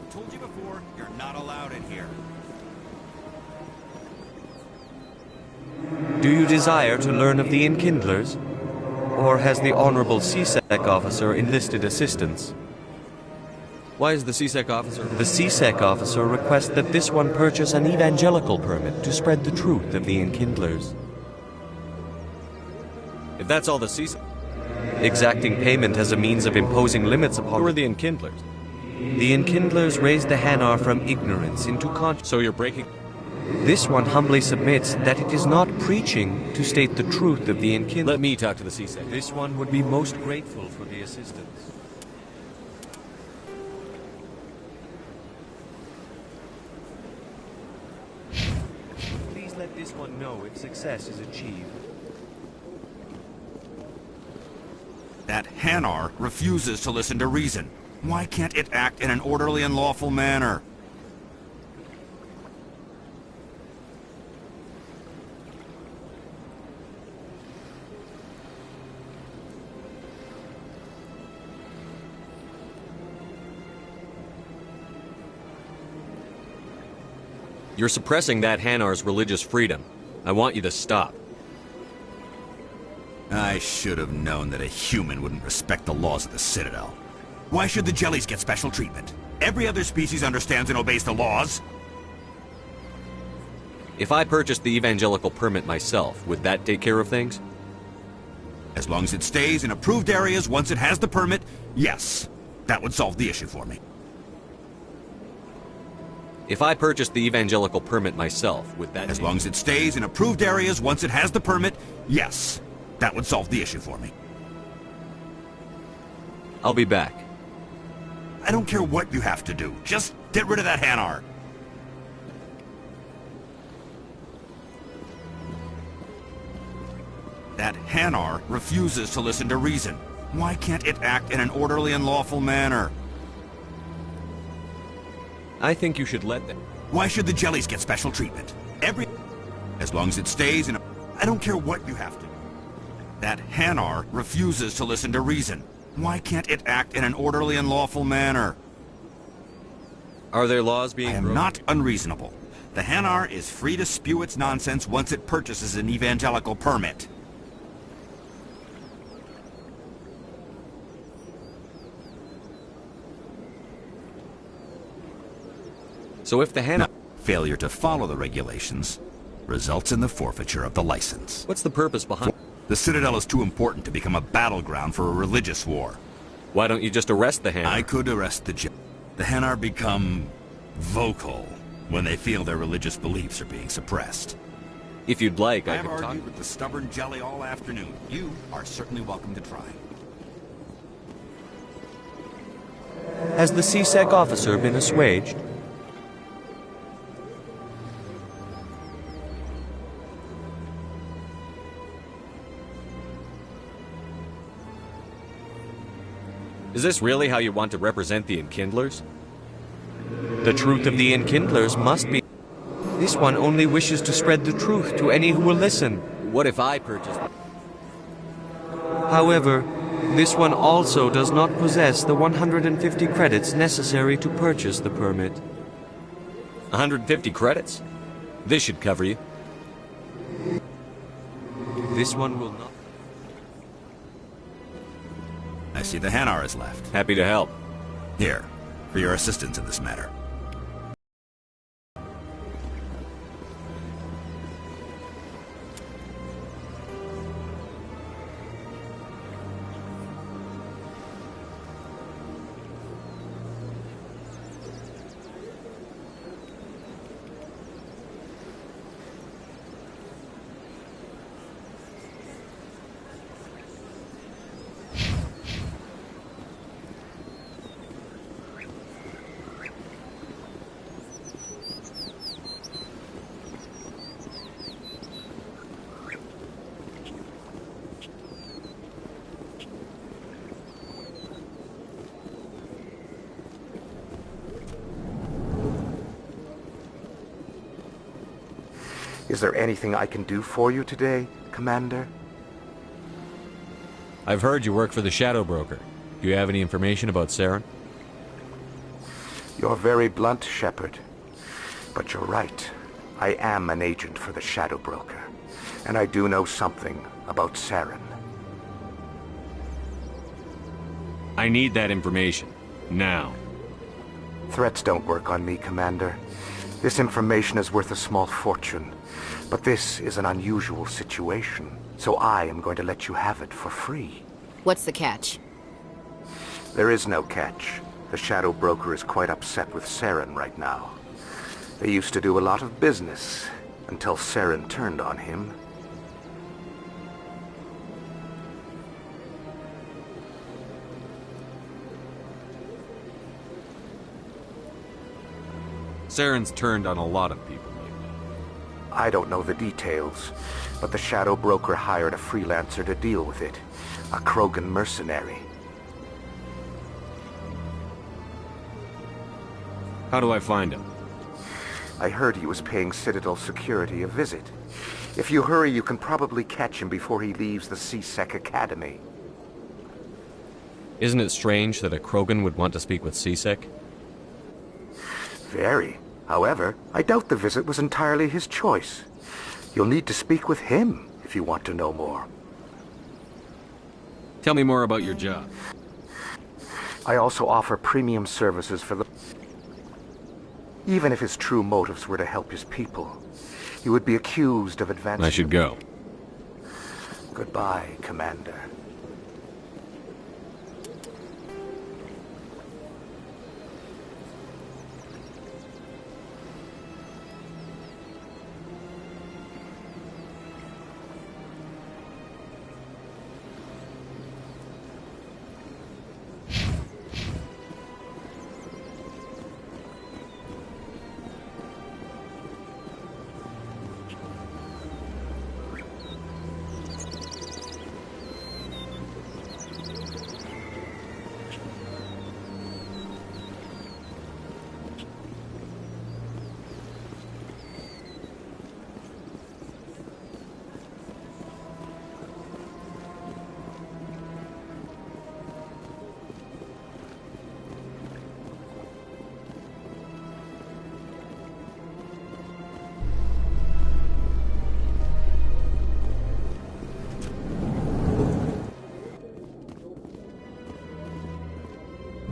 I've told you before, you're not allowed in here. Do you desire to learn of the Enkindlers? Or has the Honorable CSEC officer enlisted assistance? Why is the CSEC officer? The CSEC officer requests that this one purchase an evangelical permit to spread the truth of the Enkindlers. If that's all the CSEC... Exacting payment as a means of imposing limits upon... Who are the Enkindlers? The Enkindlers raised the Hanar from ignorance into conscience. So you're breaking... This one humbly submits that it is not preaching to state the truth of the Enkindlers. Let me talk to the CSEC. This one would be most grateful for the assistance. Please let this one know if success is achieved. That Hanar refuses to listen to reason. Why can't it act in an orderly and lawful manner? You're suppressing that Hanar's religious freedom. I want you to stop. I should have known that a human wouldn't respect the laws of the Citadel. Why should the jellies get special treatment? Every other species understands and obeys the laws. If I purchased the evangelical permit myself, would that take care of things? As long as it stays in approved areas once it has the permit, yes. That would solve the issue for me. If I purchased the evangelical permit myself, would that... As long as it stays in approved areas once it has the permit, yes. That would solve the issue for me. I'll be back. I don't care what you have to do. Just get rid of that Hanar. That Hanar refuses to listen to reason. Why can't it act in an orderly and lawful manner? I think you should let them. Why should the jellies get special treatment? As long as it stays in a... I don't care what you have to do. That Hanar refuses to listen to reason. Why can't it act in an orderly and lawful manner? Are there laws being broken? I am not unreasonable. The Hanar is free to spew its nonsense once it purchases an evangelical permit. So if the Hanar... Failure to follow the regulations results in the forfeiture of the license. What's the purpose behind... The Citadel is too important to become a battleground for a religious war. Why don't you just arrest the Hanar? I could arrest the Hanar become vocal when they feel their religious beliefs are being suppressed. If you'd like, I could have talk... argued with the stubborn jelly all afternoon. You are certainly welcome to try. Has the CSEC officer been assuaged? Is this really how you want to represent the Enkindlers? The truth of the Enkindlers must be... This one only wishes to spread the truth to any who will listen. What if I purchased... However, this one also does not possess the 150 credits necessary to purchase the permit. 150 credits? This should cover you. This one will not... I see the Hanar is left. Happy to help. Here, for your assistance in this matter. Is there anything I can do for you today, Commander? I've heard you work for the Shadow Broker. Do you have any information about Saren? You're very blunt, Shepard. But you're right. I am an agent for the Shadow Broker. And I do know something about Saren. I need that information. Now. Threats don't work on me, Commander. This information is worth a small fortune. But this is an unusual situation, so I am going to let you have it for free. What's the catch? There is no catch. The Shadow Broker is quite upset with Saren right now. They used to do a lot of business, until Saren turned on him. Saren's turned on a lot of people. I don't know the details, but the Shadow Broker hired a freelancer to deal with it. A Krogan mercenary. How do I find him? I heard he was paying Citadel security a visit. If you hurry, you can probably catch him before he leaves the C-Sec Academy. Isn't it strange that a Krogan would want to speak with C-Sec? Very. However, I doubt the visit was entirely his choice. You'll need to speak with him if you want to know more. Tell me more about your job. I also offer premium services for the... Even if his true motives were to help his people, he would be accused of advancing... I should go. Goodbye, Commander.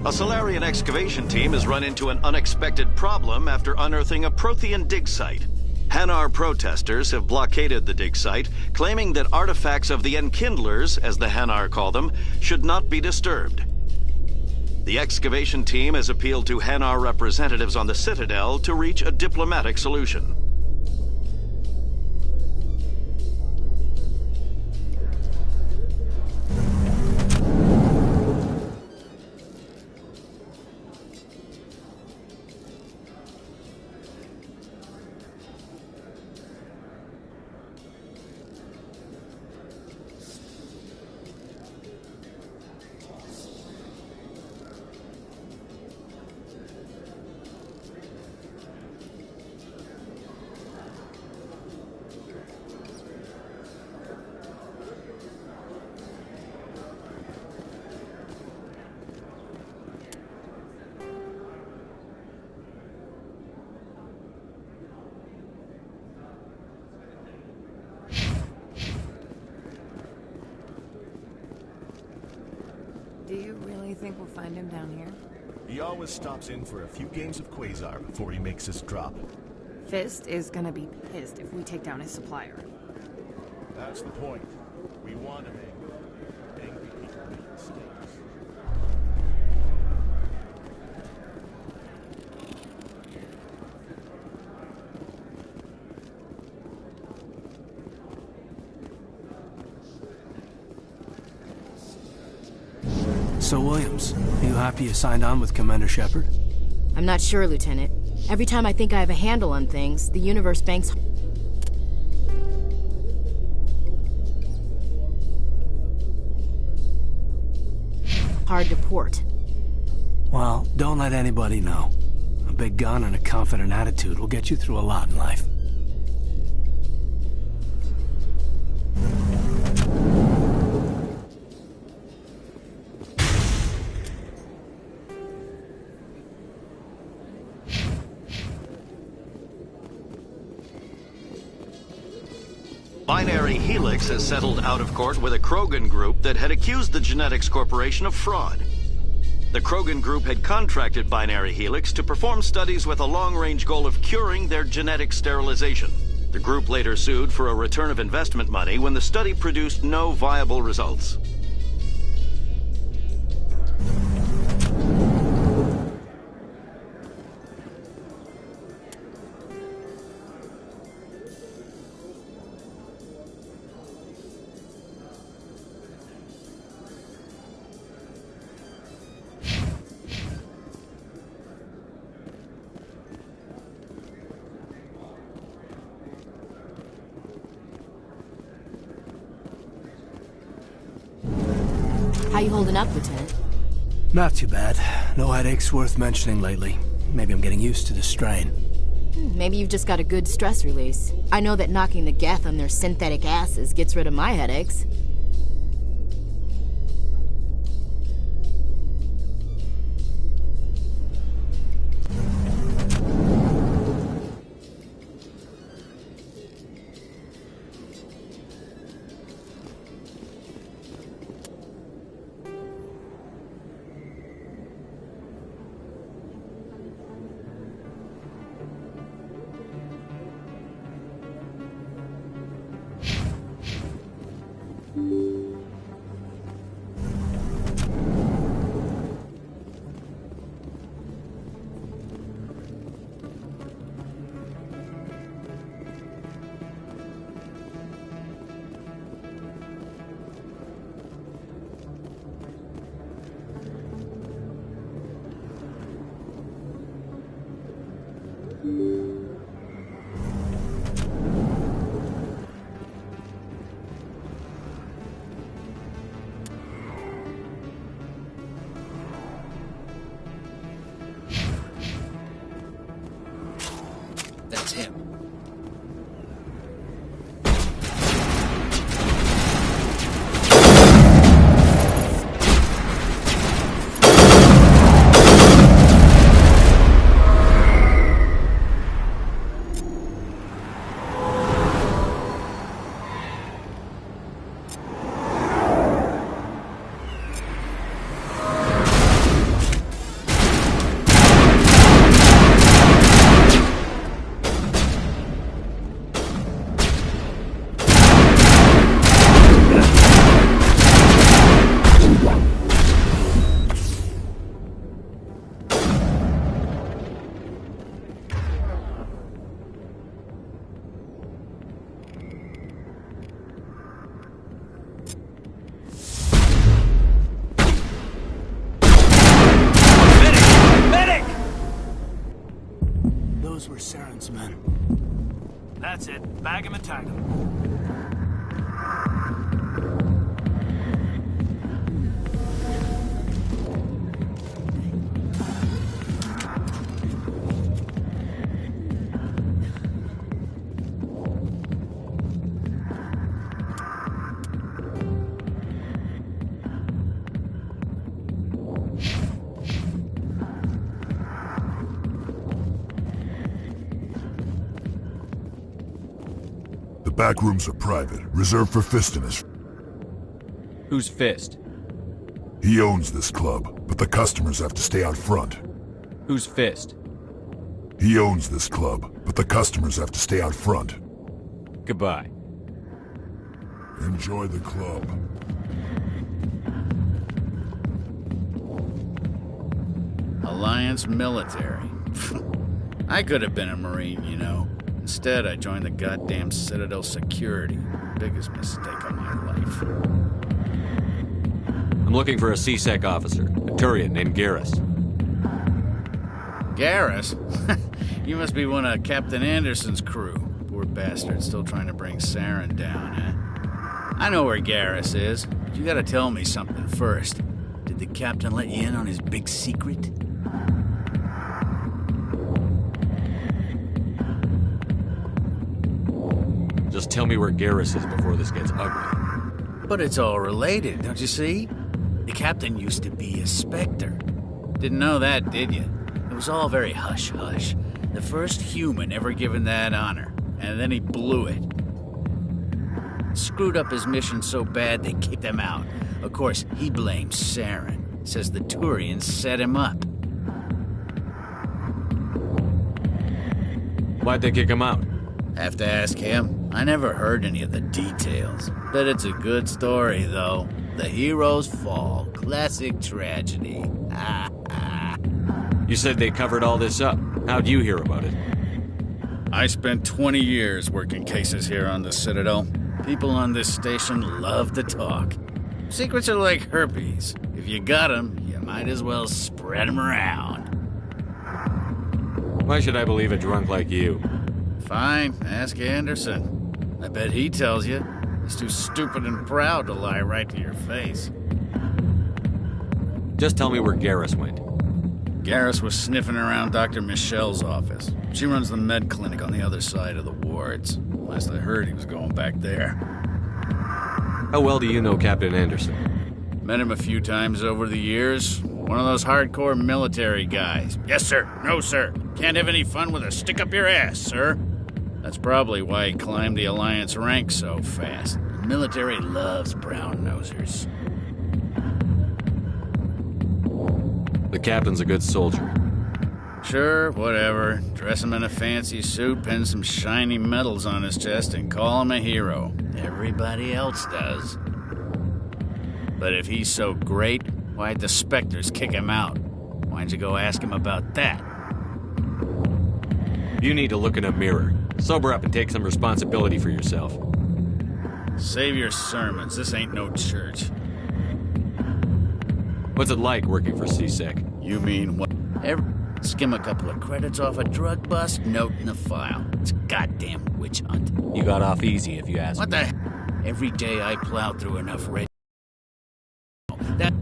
A Solarian excavation team has run into an unexpected problem after unearthing a Prothean dig site. Hanar protesters have blockaded the dig site, claiming that artifacts of the Enkindlers, as the Hanar call them, should not be disturbed. The excavation team has appealed to Hanar representatives on the Citadel to reach a diplomatic solution. Do you really think we'll find him down here? He always stops in for a few games of Quasar before he makes his drop. Fist is gonna be pissed if we take down his supplier. That's the point. We want him angry. Angry people make mistakes. So, Williams, are you happy you signed on with Commander Shepard? I'm not sure, Lieutenant. Every time I think I have a handle on things, the universe banks... hard to port. Well, don't let anybody know. A big gun and a confident attitude will get you through a lot in life. Binary Helix has settled out of court with a Krogan group that had accused the Genetics Corporation of fraud. The Krogan group had contracted Binary Helix to perform studies with a long-range goal of curing their genetic sterilization. The group later sued for a return of investment money when the study produced no viable results. How you holding up, Lieutenant? Not too bad. No headaches worth mentioning lately. Maybe I'm getting used to the strain. Maybe you've just got a good stress release. I know that knocking the geth on their synthetic asses gets rid of my headaches. That's him. Those were Saren's men. That's it. Bag him and tag him. The back rooms are private, reserved for Fist and his... Who's Fist? He owns this club, but the customers have to stay out front. Who's Fist? He owns this club, but the customers have to stay out front. Goodbye. Enjoy the club. Alliance military. I could have been a Marine, you know. Instead, I joined the goddamn Citadel security. Biggest mistake of my life. I'm looking for a C-Sec officer, a Turian named Garrus. Garrus? You must be one of Captain Anderson's crew. Poor bastard, still trying to bring Saren down, huh? I know where Garrus is, but you gotta tell me something first. Did the captain let you in on his big secret? Just tell me where Garrus is before this gets ugly. But it's all related, don't you see? The captain used to be a Spectre. Didn't know that, did you? It was all very hush-hush. The first human ever given that honor, and then he blew it. Screwed up his mission so bad they kicked him out. Of course, he blames Saren. Says the Turians set him up. Why'd they kick him out? Have to ask him. I never heard any of the details. Bet it's a good story, though. The hero's fall. Classic tragedy. You said they covered all this up. How'd you hear about it? I spent 20 years working cases here on the Citadel. People on this station love to talk. Secrets are like herpes. If you got them, you might as well spread them around. Why should I believe a drunk like you? Fine, ask Anderson. I bet he tells you. He's too stupid and proud to lie right to your face. Just tell me where Garrus went. Garrus was sniffing around Dr. Michelle's office. She runs the med clinic on the other side of the wards. Last I heard, he was going back there. How well do you know Captain Anderson? Met him a few times over the years. One of those hardcore military guys. Yes, sir. No, sir. Can't have any fun with a stick up your ass, sir. That's probably why he climbed the Alliance ranks so fast. The military loves brown-nosers. The captain's a good soldier. Sure, whatever. Dress him in a fancy suit, pin some shiny medals on his chest, and call him a hero. Everybody else does. But if he's so great, why'd the Spectres kick him out? Why'd you go ask him about that? You need to look in a mirror. Sober up and take some responsibility for yourself. Save your sermons. This ain't no church. What's it like working for CSEC? You mean what? Skim a couple of credits off a drug bust, note in the file. It's a goddamn witch hunt. You got off easy, if you ask me. What the? Every day I plow through enough red. That.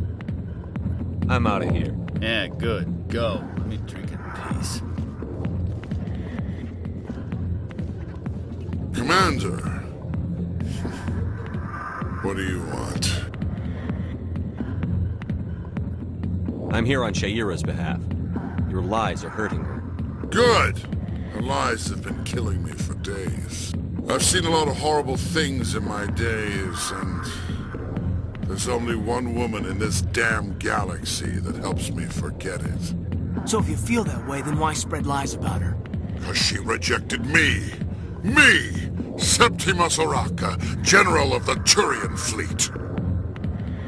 I'm out of here. Yeah, good. Go. Let me drink in peace. Commander. What do you want? I'm here on Shaira's behalf. Your lies are hurting her. Good! Her lies have been killing me for days. I've seen a lot of horrible things in my days, and there's only one woman in this damn galaxy that helps me forget it. So if you feel that way, then why spread lies about her? Because she rejected me! Me! Septimus Oraka, General of the Turian Fleet!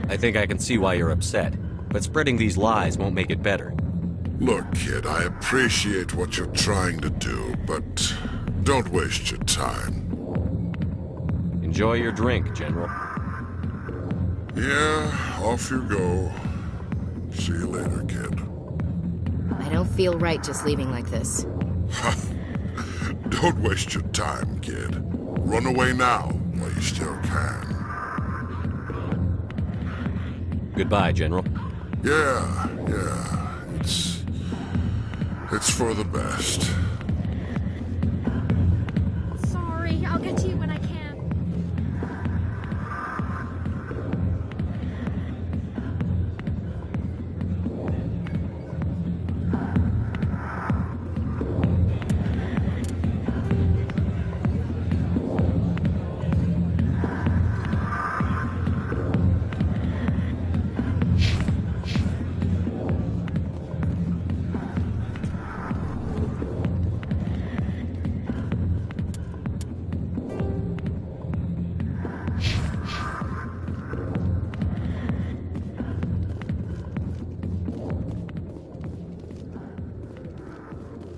I think I can see why you're upset, but spreading these lies won't make it better. Look, kid, I appreciate what you're trying to do, but don't waste your time. Enjoy your drink, General. Yeah, off you go. See you later, kid. I don't feel right just leaving like this. Don't waste your time, kid. Run away now, while you still can. Goodbye, General. Yeah. It's for the best. Sorry, I'll get to you when I can.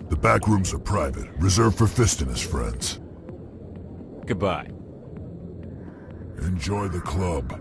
The back rooms are private, reserved for Fist and his friends. Goodbye. Enjoy the club.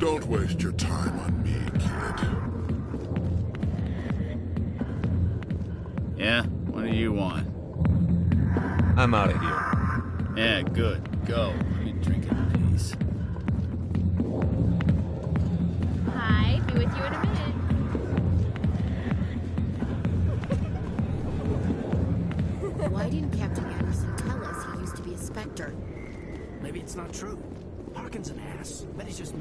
Don't waste your time on me, kid. Yeah? What do you want? I'm out of here. Yeah, good. Go. Let me drink in peace. Hi, be with you in a minute. Why didn't Captain Anderson tell us he used to be a Spectre? Maybe it's not true. Harkin's an ass. Bet he's just...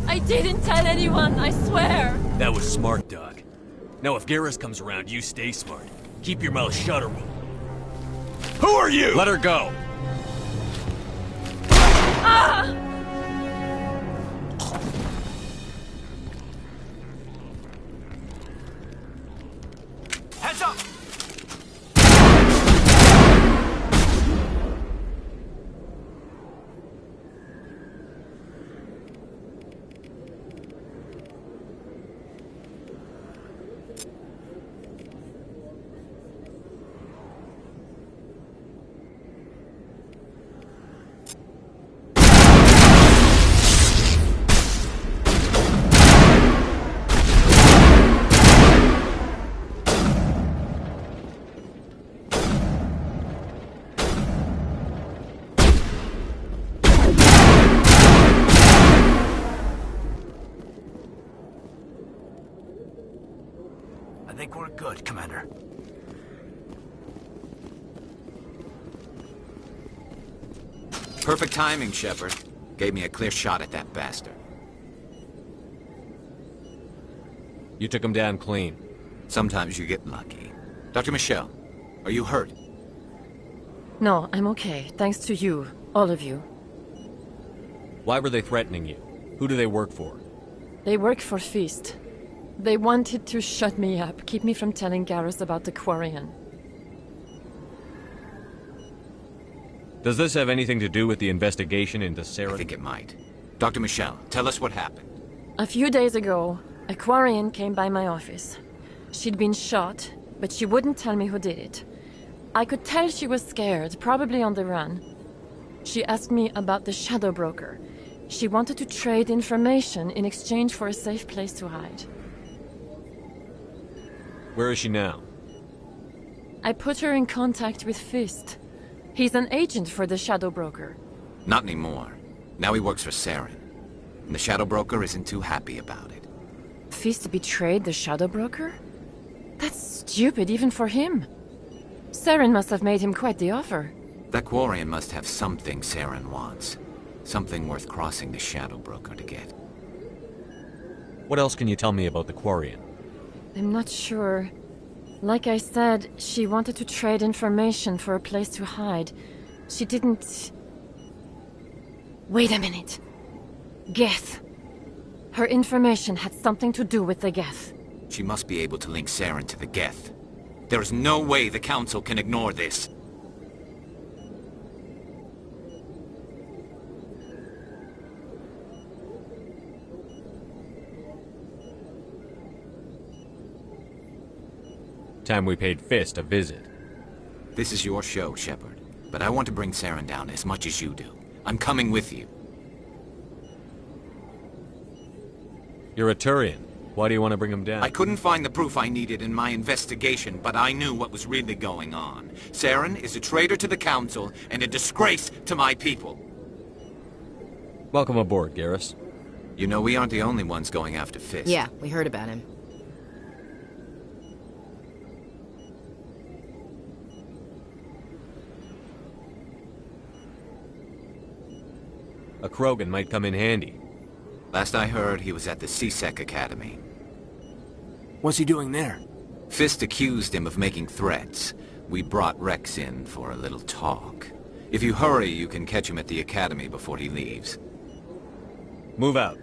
I didn't tell anyone, I swear! That was smart, Doc. Now if Garrus comes around, you stay smart. Keep your mouth shut or we'll... Who are you? Let her go! Ah! Heads up! I think we're good, Commander. Perfect timing, Shepard. Gave me a clear shot at that bastard. You took him down clean. Sometimes you get lucky. Dr. Michelle, are you hurt? No, I'm okay. Thanks to you. All of you. Why were they threatening you? Who do they work for? They work for Feast. They wanted to shut me up, keep me from telling Garrus about the Quarian. Does this have anything to do with the investigation into Sarah? I think it might. Dr. Michelle, tell us what happened. A few days ago, a Quarian came by my office. She'd been shot, but she wouldn't tell me who did it. I could tell she was scared, probably on the run. She asked me about the Shadow Broker. She wanted to trade information in exchange for a safe place to hide. Where is she now? I put her in contact with Fist. He's an agent for the Shadow Broker. Not anymore. Now he works for Saren. And the Shadow Broker isn't too happy about it. Fist betrayed the Shadow Broker? That's stupid even for him. Saren must have made him quite the offer. That Quarian must have something Saren wants. Something worth crossing the Shadow Broker to get. What else can you tell me about the Quarian? I'm not sure. Like I said, she wanted to trade information for a place to hide. She didn't... Wait a minute. Geth. Her information had something to do with the Geth. She must be able to link Saren to the Geth. There is no way the Council can ignore this. Time we paid Fist a visit. This is your show, Shepard. But I want to bring Saren down as much as you do. I'm coming with you. You're a Turian. Why do you want to bring him down? I couldn't find the proof I needed in my investigation, but I knew what was really going on. Saren is a traitor to the Council and a disgrace to my people. Welcome aboard, Garrus. You know we aren't the only ones going after Fist. Yeah, we heard about him. A Krogan might come in handy. Last I heard, he was at the CSEC Academy. What's he doing there? Fist accused him of making threats. We brought Rex in for a little talk. If you hurry, you can catch him at the Academy before he leaves. Move out.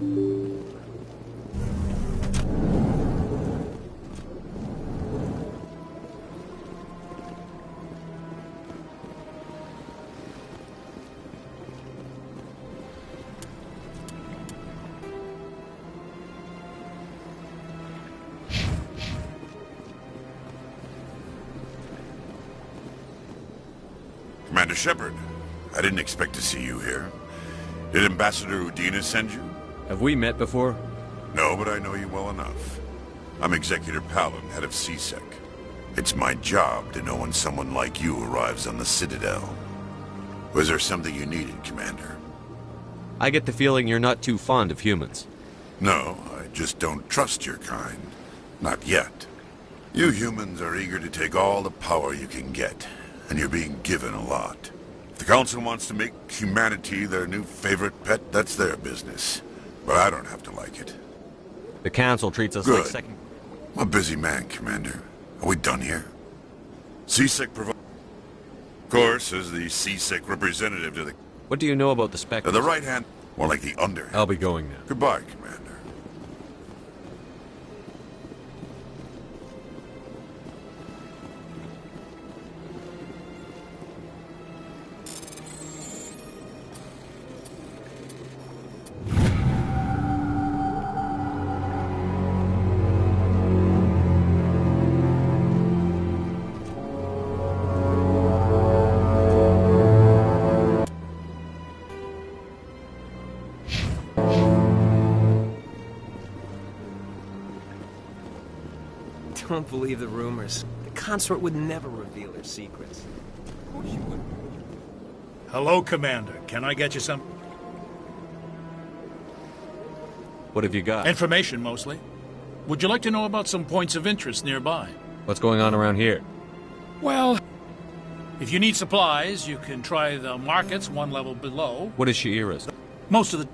Commander Shepard, I didn't expect to see you here. Did Ambassador Udina send you? Have we met before? No, but I know you well enough. I'm Executor Palin, head of CSEC. It's my job to know when someone like you arrives on the Citadel. Was there something you needed, Commander? I get the feeling you're not too fond of humans. No, I just don't trust your kind. Not yet. You humans are eager to take all the power you can get, and you're being given a lot. If the Council wants to make humanity their new favorite pet, that's their business. But I don't have to like it. The Council treats us Good. like second... I'm a busy man, Commander. Are we done here? CSEC provides... Of course, as the CSEC representative to the... What do you know about the Spectres? The right hand... More like the underhand. I'll be going now. Goodbye, Commander. Don't believe the rumors. The consort would never reveal her secrets. Of course you would. Hello, Commander. Can I get you some... What have you got? Information, mostly. Would you like to know about some points of interest nearby? What's going on around here? Well, if you need supplies, you can try the markets one level below. What is Sha'ira's? Most of the...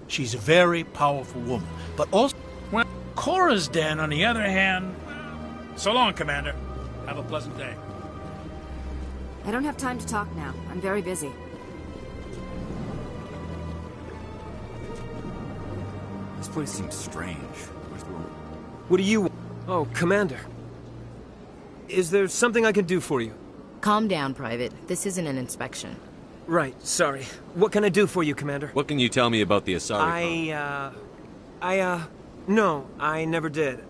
She's a very powerful woman, but also... Well, Cora's den, on the other hand... So long, Commander. Have a pleasant day. I don't have time to talk now. I'm very busy. This place seems strange. Where's the room? What do you... Oh, Commander. Is there something I can do for you? Calm down, Private. This isn't an inspection. Right, sorry. What can I do for you, Commander? What can you tell me about the Asari? No, I never did.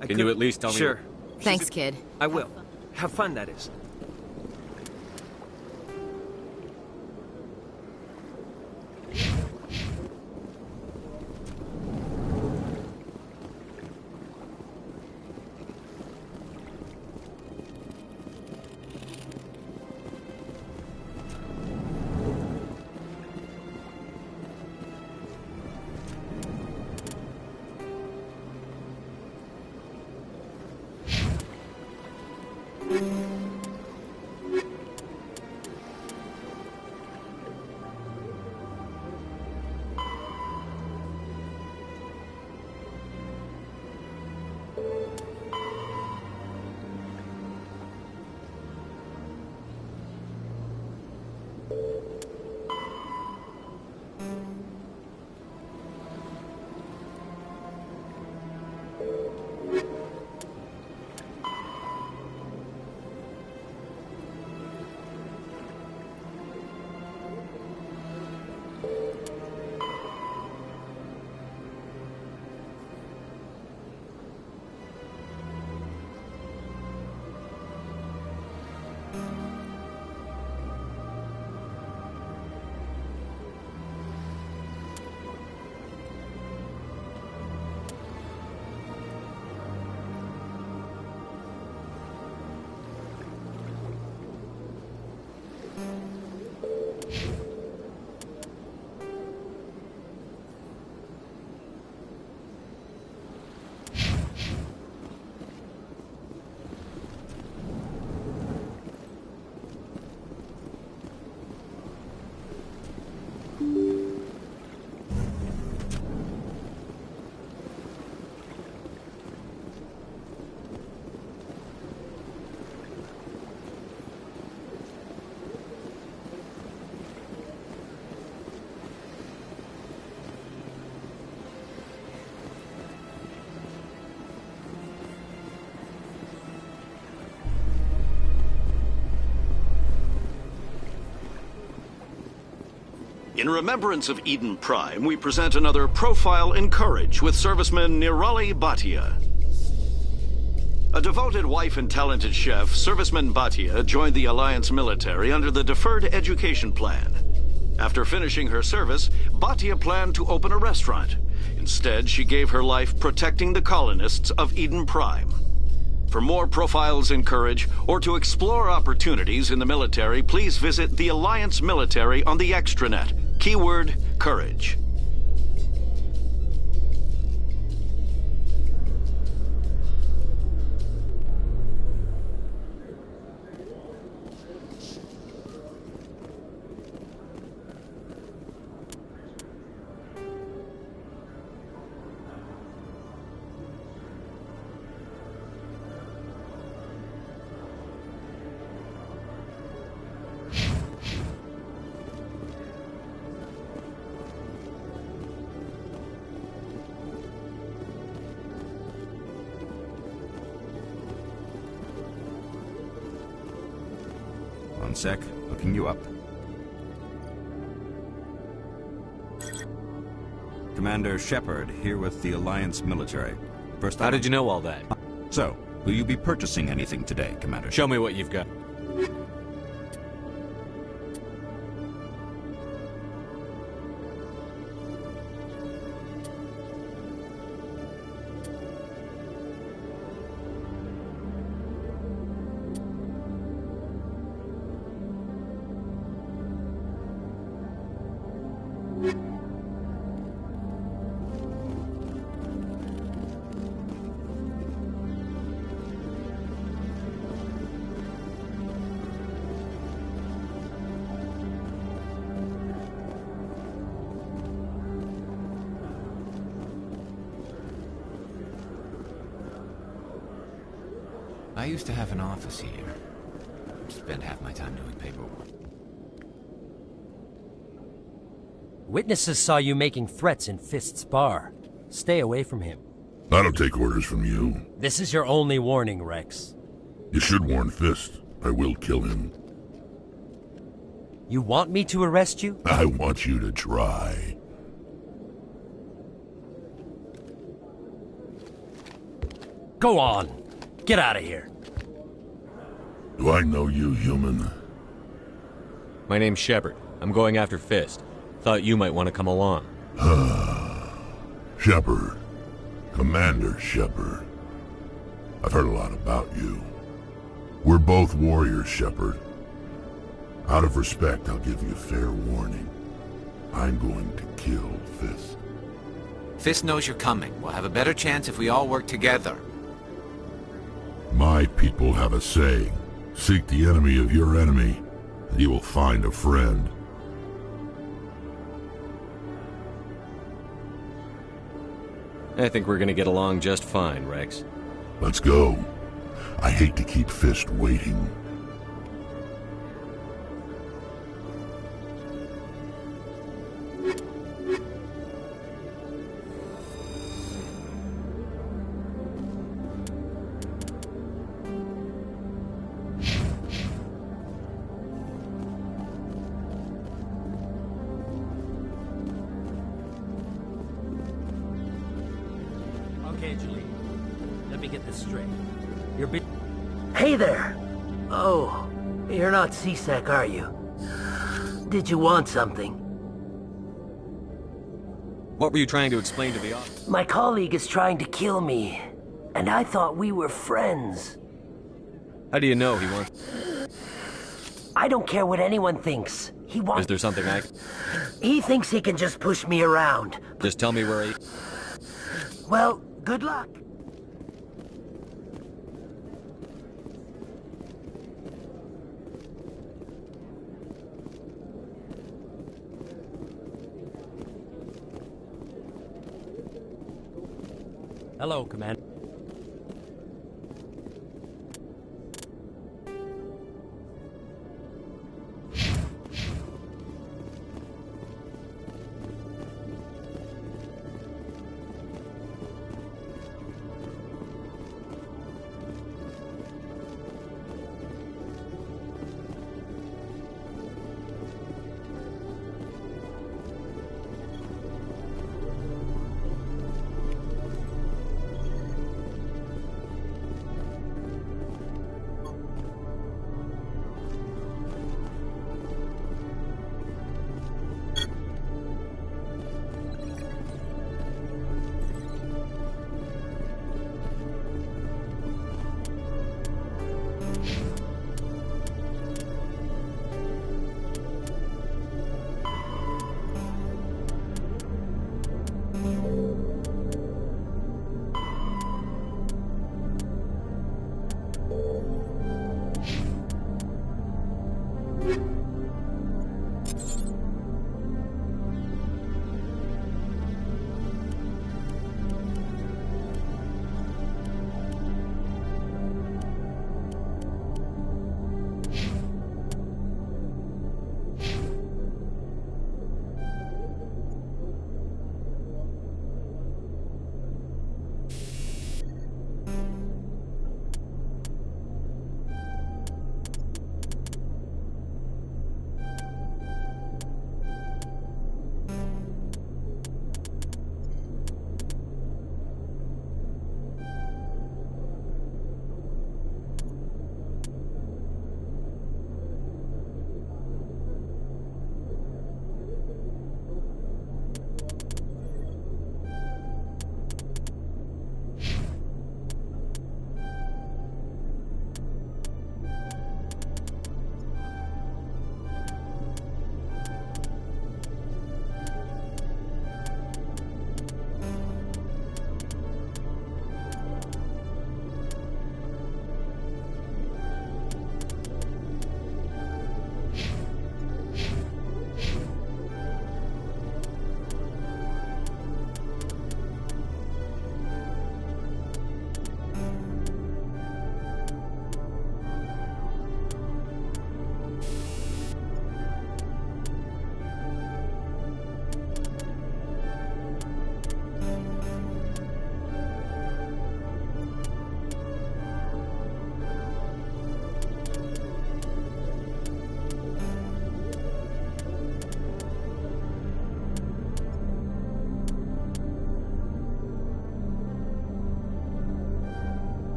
Can you at least tell me? Sure. Thanks, kid. I will. Have fun, that is. In remembrance of Eden Prime, we present another profile in courage with serviceman Nirali Bhatia. A devoted wife and talented chef, Serviceman Bhatia joined the Alliance military under the Deferred Education Plan. After finishing her service, Bhatia planned to open a restaurant. Instead, she gave her life protecting the colonists of Eden Prime. For more profiles in courage, or to explore opportunities in the military, please visit the Alliance military on the extranet. Keyword, courage. One sec, looking you up. Commander Shepard, here with the Alliance military. First, how did you know all that? So, will you be purchasing anything today, Commander? Show me what you've got. I used to have an office here. Spent half my time doing paperwork. Witnesses saw you making threats in Fist's bar. Stay away from him. I don't take orders from you. This is your only warning, Rex. You should warn Fist. I will kill him. You want me to arrest you? I want you to try. Go on. Get out of here. Do I know you, human? My name's Shepard. I'm going after Fist. Thought you might want to come along. Shepard. Commander Shepard. I've heard a lot about you. We're both warriors, Shepard. Out of respect, I'll give you fair warning. I'm going to kill Fist. Fist knows you're coming. We'll have a better chance if we all work together. My people have a saying. Seek the enemy of your enemy, and you will find a friend. I think we're gonna get along just fine, Rex. Let's go. I hate to keep Fist waiting. Okay, Julie. Let me get this straight. You're Hey there! Oh, you're not C-Sec, are you? Did you want something? What were you trying to explain to the office? My colleague is trying to kill me, and I thought we were friends. How do you know he wants... I don't care what anyone thinks. He wants... Is there something I... He thinks he can just push me around. Just tell me where he... Well, good luck. Hello, Commander.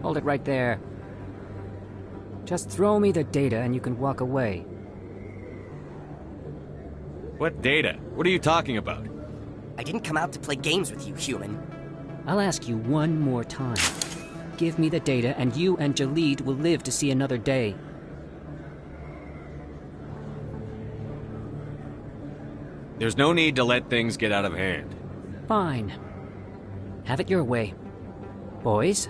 Hold it right there. Just throw me the data and you can walk away. What data? What are you talking about? I didn't come out to play games with you, human. I'll ask you one more time. Give me the data and you and Jalid will live to see another day. There's no need to let things get out of hand. Fine. Have it your way. Boys?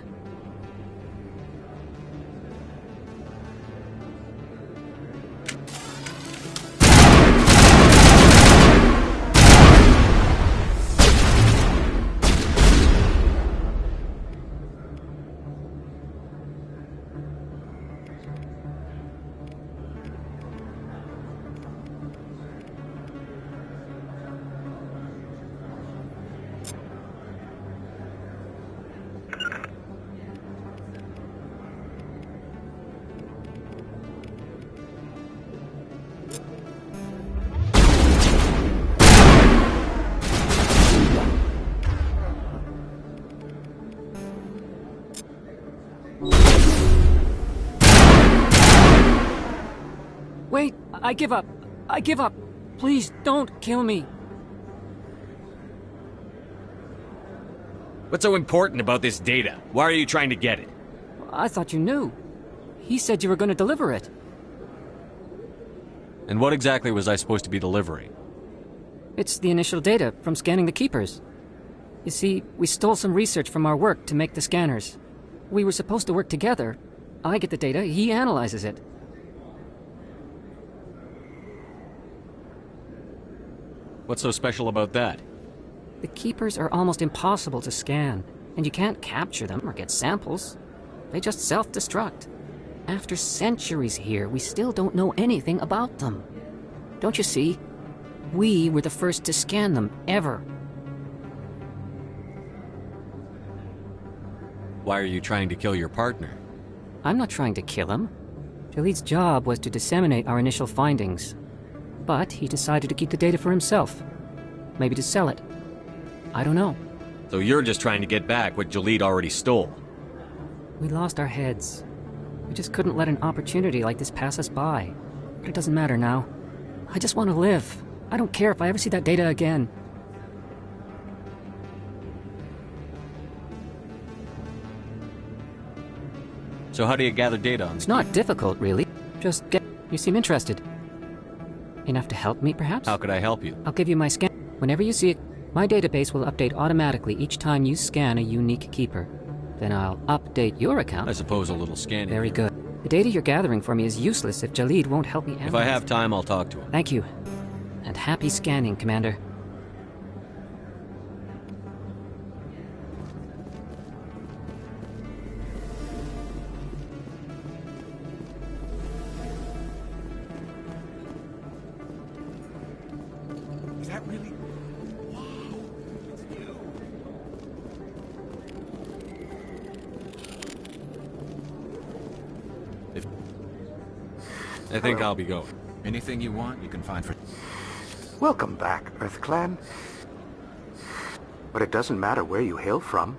Wait, I give up. I give up. Please don't kill me. What's so important about this data? Why are you trying to get it? I thought you knew. He said you were going to deliver it. And what exactly was I supposed to be delivering? It's the initial data from scanning the Keepers. You see, we stole some research from our work to make the scanners. We were supposed to work together. I get the data, he analyzes it. What's so special about that? The Keepers are almost impossible to scan, and you can't capture them or get samples. They just self-destruct. After centuries here, we still don't know anything about them. Don't you see? We were the first to scan them, ever. Why are you trying to kill your partner? I'm not trying to kill him. Jalid's job was to disseminate our initial findings. But he decided to keep the data for himself. Maybe to sell it. I don't know. So you're just trying to get back what Jalid already stole? We lost our heads. We just couldn't let an opportunity like this pass us by. But it doesn't matter now. I just want to live. I don't care if I ever see that data again. So how do you gather data on... It's not difficult, really. Just get... You seem interested. Enough to help me, perhaps? How could I help you? I'll give you my scan. Whenever you see it, my database will update automatically each time you scan a unique keeper. Then I'll update your account. I suppose a little scanning. Very good. The data you're gathering for me is useless if Jalid won't help me analyze. If I have time, I'll talk to him. Thank you. And happy scanning, Commander. really? Wow, it's you. I think I'll be going. Anything you want, you can find for... Welcome back, Earth Clan. But it doesn't matter where you hail from.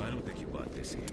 I don't think you bought this here.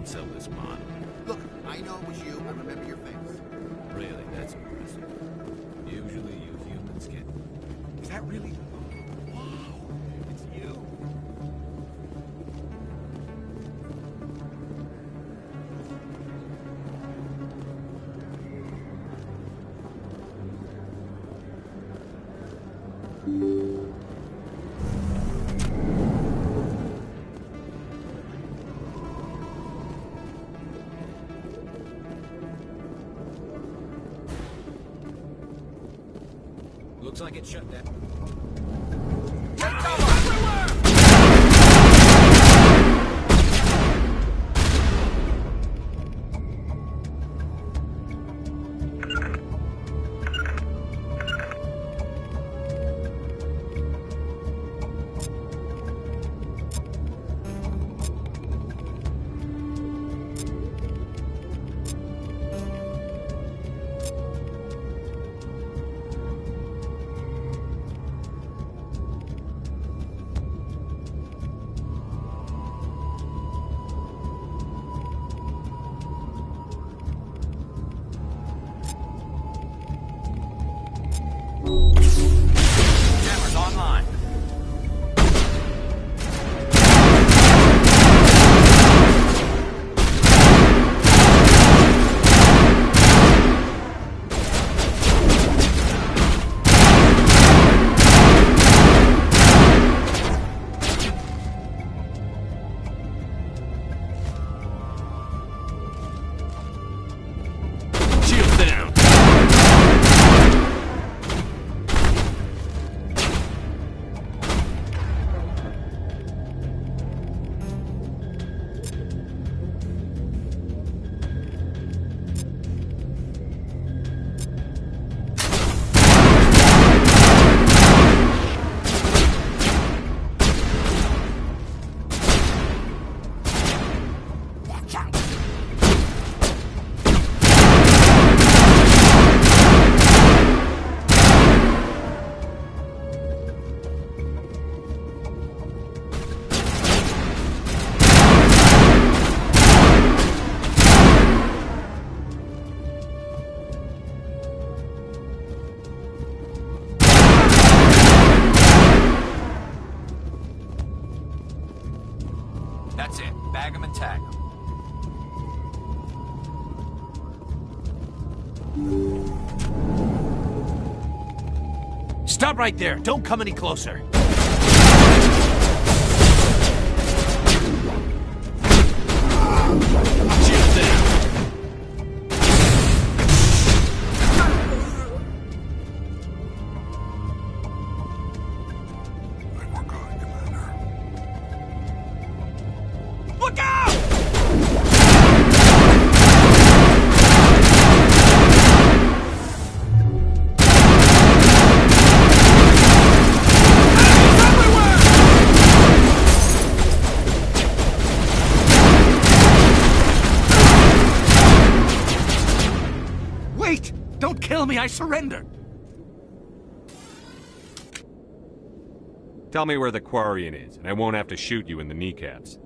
Sell this mod. Look, I know it was you. I remember your face. Really, that's impressive. Usually you humans get... Is that really? Wow, it's you. Looks like it shut down. Cameras online. Shields down. That's it. Bag 'em and tag 'em. Stop right there. Don't come any closer. Shields down. Look out! me I surrender. Tell me where the Quarian is, and I won't have to shoot you in the kneecaps.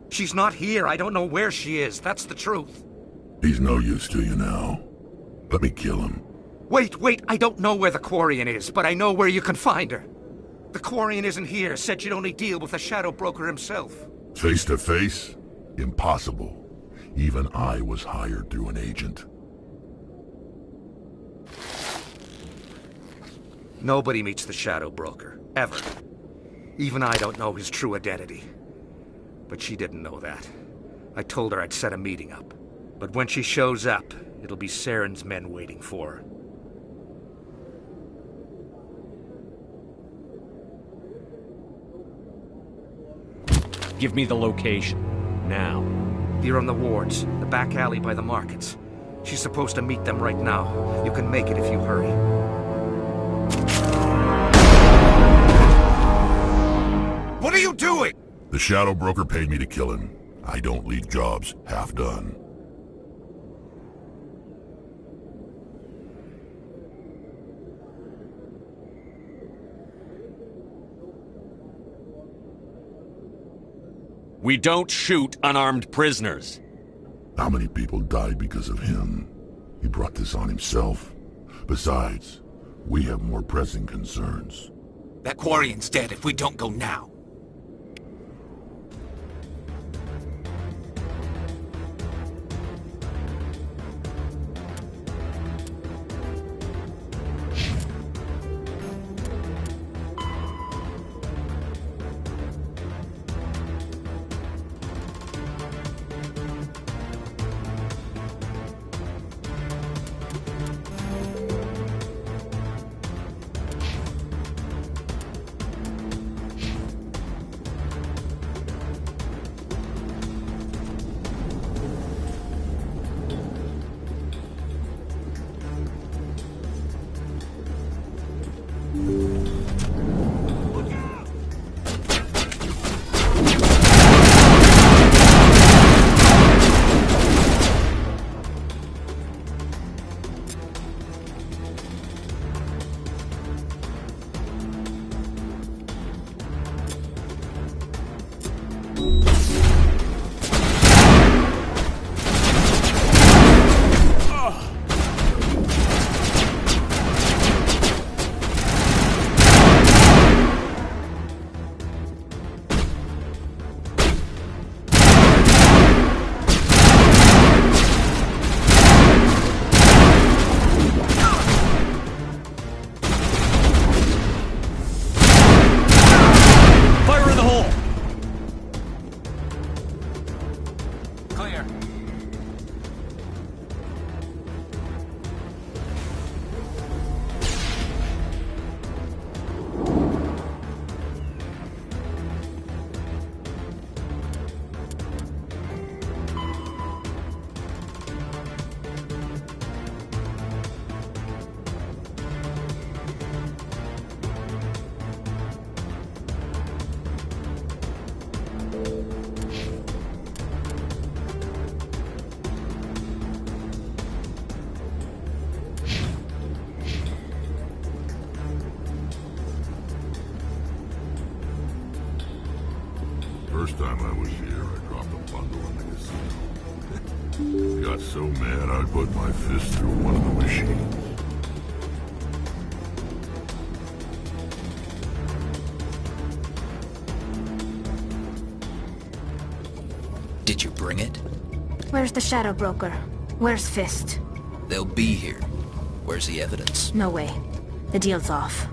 She's not here. I don't know where she is. That's the truth. He's no use to you now. Let me kill him. Wait. I don't know where the Quarian is, but I know where you can find her. The Quarian isn't here. Said she'd only deal with the Shadow Broker himself. Face to face? Impossible. Even I was hired through an agent. Nobody meets the Shadow Broker. Ever. Even I don't know his true identity. But she didn't know that. I told her I'd set a meeting up. But when she shows up, it'll be Saren's men waiting for her. Give me the location. Now. Here on the wards, the back alley by the markets. She's supposed to meet them right now. You can make it if you hurry. What are you doing? The Shadow Broker paid me to kill him. I don't leave jobs half done. We don't shoot unarmed prisoners. How many people died because of him? He brought this on himself. Besides, we have more pressing concerns. That Quarian's dead if we don't go now. First time I was here, I dropped a bundle in the casino. Got so mad I put my fist through one of the machines. Did you bring it? Where's the Shadow Broker? Where's Fist? They'll be here. Where's the evidence? No way. The deal's off.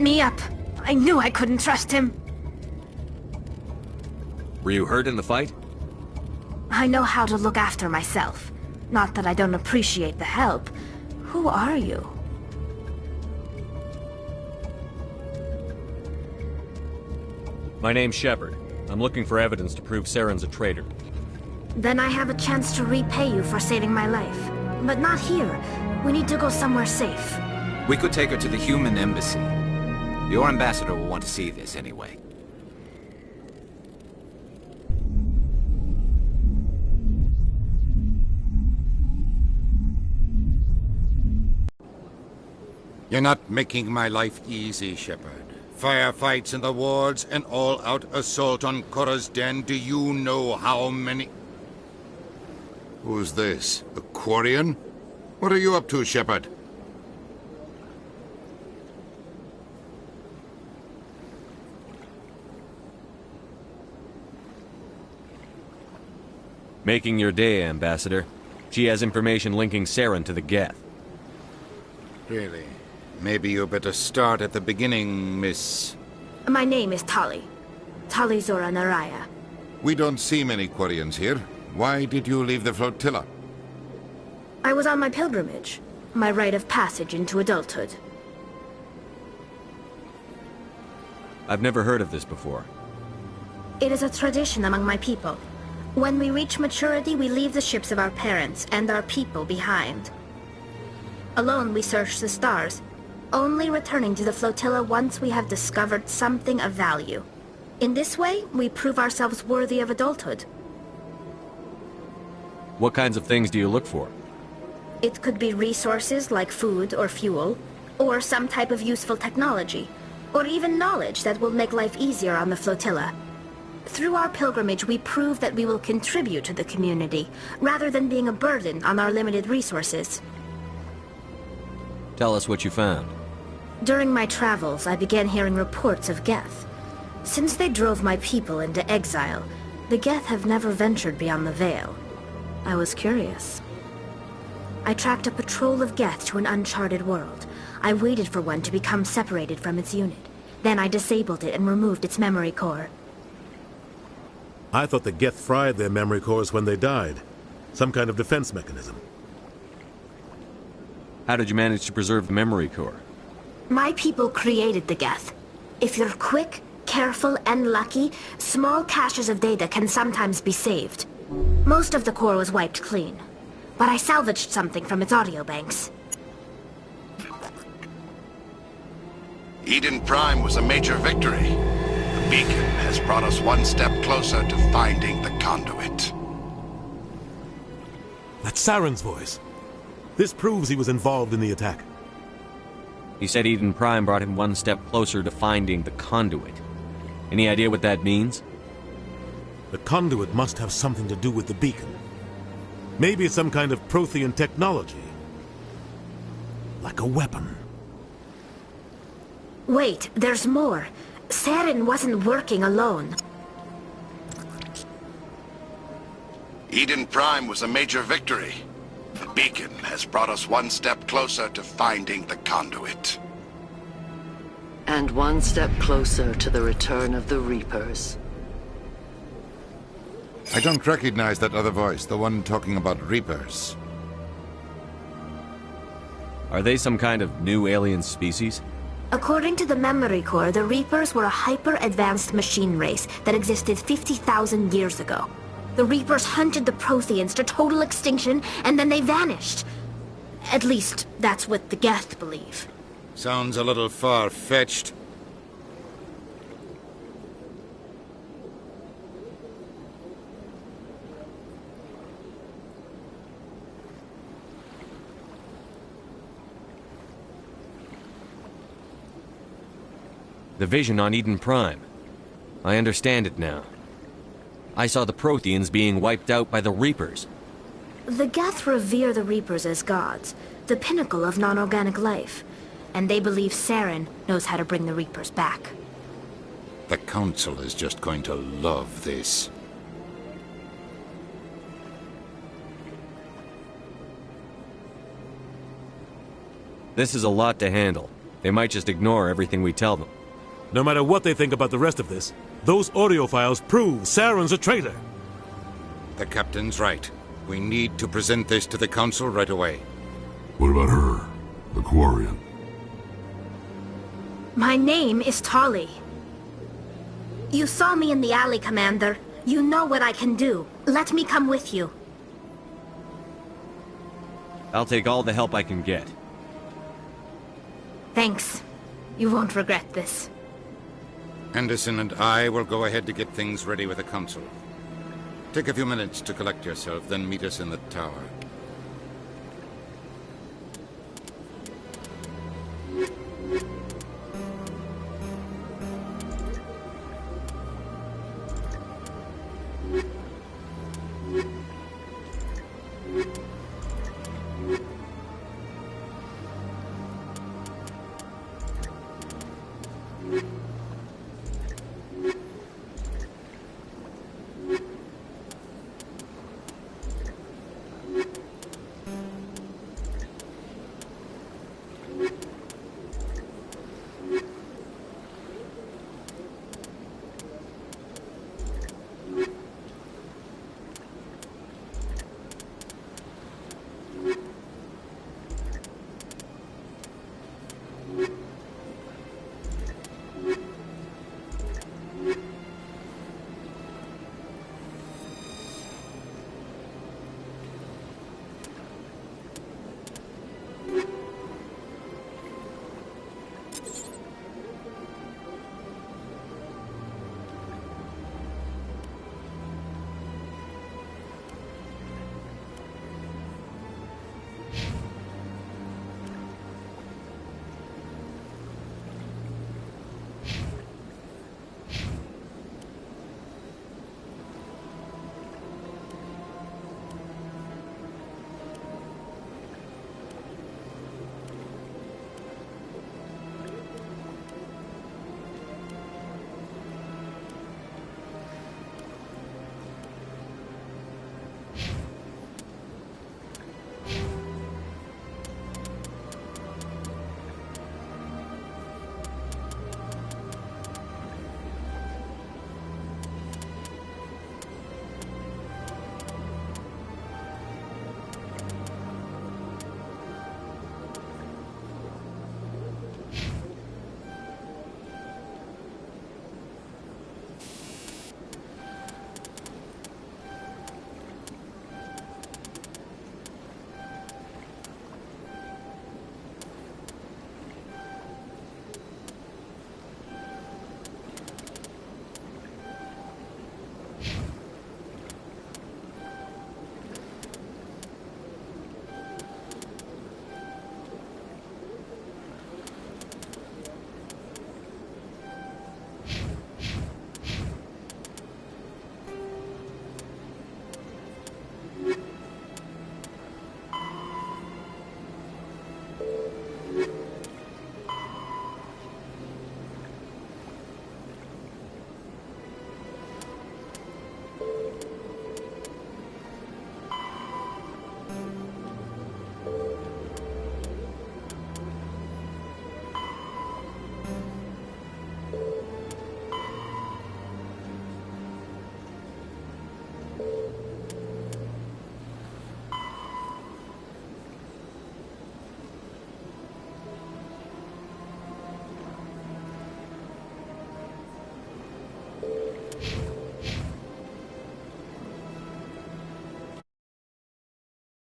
me up. I knew I couldn't trust him. Were you hurt in the fight? I know how to look after myself. Not that I don't appreciate the help. Who are you? My name's Shepard. I'm looking for evidence to prove Saren's a traitor. Then I have a chance to repay you for saving my life. But not here. We need to go somewhere safe. We could take her to the human embassy. Your ambassador will want to see this anyway. You're not making my life easy, Shepard. Firefights in the wards, an all-out assault on Korra's den. Do you know how many... Who's this? A Quarian? What are you up to, Shepard? Making your day, Ambassador. She has information linking Saren to the Geth. Really? Maybe you better start at the beginning, Miss... My name is Tali. Tali Zora Naraya. We don't see many Quarians here. Why did you leave the flotilla? I was on my pilgrimage. My rite of passage into adulthood. I've never heard of this before. It is a tradition among my people. When we reach maturity, we leave the ships of our parents and our people behind. Alone, we search the stars, only returning to the flotilla once we have discovered something of value. In this way, we prove ourselves worthy of adulthood. What kinds of things do you look for? It could be resources like food or fuel, or some type of useful technology, or even knowledge that will make life easier on the flotilla. Through our pilgrimage, we prove that we will contribute to the community, rather than being a burden on our limited resources. Tell us what you found. During my travels, I began hearing reports of Geth. Since they drove my people into exile, the Geth have never ventured beyond the Veil. I was curious. I tracked a patrol of Geth to an uncharted world. I waited for one to become separated from its unit. Then I disabled it and removed its memory core. I thought the Geth fried their memory cores when they died. Some kind of defense mechanism. How did you manage to preserve the memory core? My people created the Geth. If you're quick, careful, and lucky, small caches of data can sometimes be saved. Most of the core was wiped clean, but I salvaged something from its audio banks. Eden Prime was a major victory. The beacon has brought us one step closer to finding the conduit. That's Saren's voice. This proves he was involved in the attack. He said Eden Prime brought him one step closer to finding the conduit. Any idea what that means? The conduit must have something to do with the beacon. Maybe it's some kind of Prothean technology. Like a weapon. Wait, there's more. Saren wasn't working alone. Eden Prime was a major victory. The beacon has brought us one step closer to finding the conduit. And one step closer to the return of the Reapers. I don't recognize that other voice, the one talking about Reapers. Are they some kind of new alien species? According to the memory core, the Reapers were a hyper-advanced machine race that existed 50,000 years ago. The Reapers hunted the Protheans to total extinction, and then they vanished. At least, that's what the Geth believe. Sounds a little far-fetched. The vision on Eden Prime. I understand it now. I saw the Protheans being wiped out by the Reapers. The Geth revere the Reapers as gods, the pinnacle of non-organic life. And they believe Saren knows how to bring the Reapers back. The Council is just going to love this. This is a lot to handle. They might just ignore everything we tell them. No matter what they think about the rest of this, those audio files prove Saren's a traitor. The captain's right. We need to present this to the council right away. What about her, the Quarian? My name is Tolly. You saw me in the alley, Commander. You know what I can do. Let me come with you. I'll take all the help I can get. Thanks. You won't regret this. Anderson and I will go ahead to get things ready with the council. Take a few minutes to collect yourself, then meet us in the tower.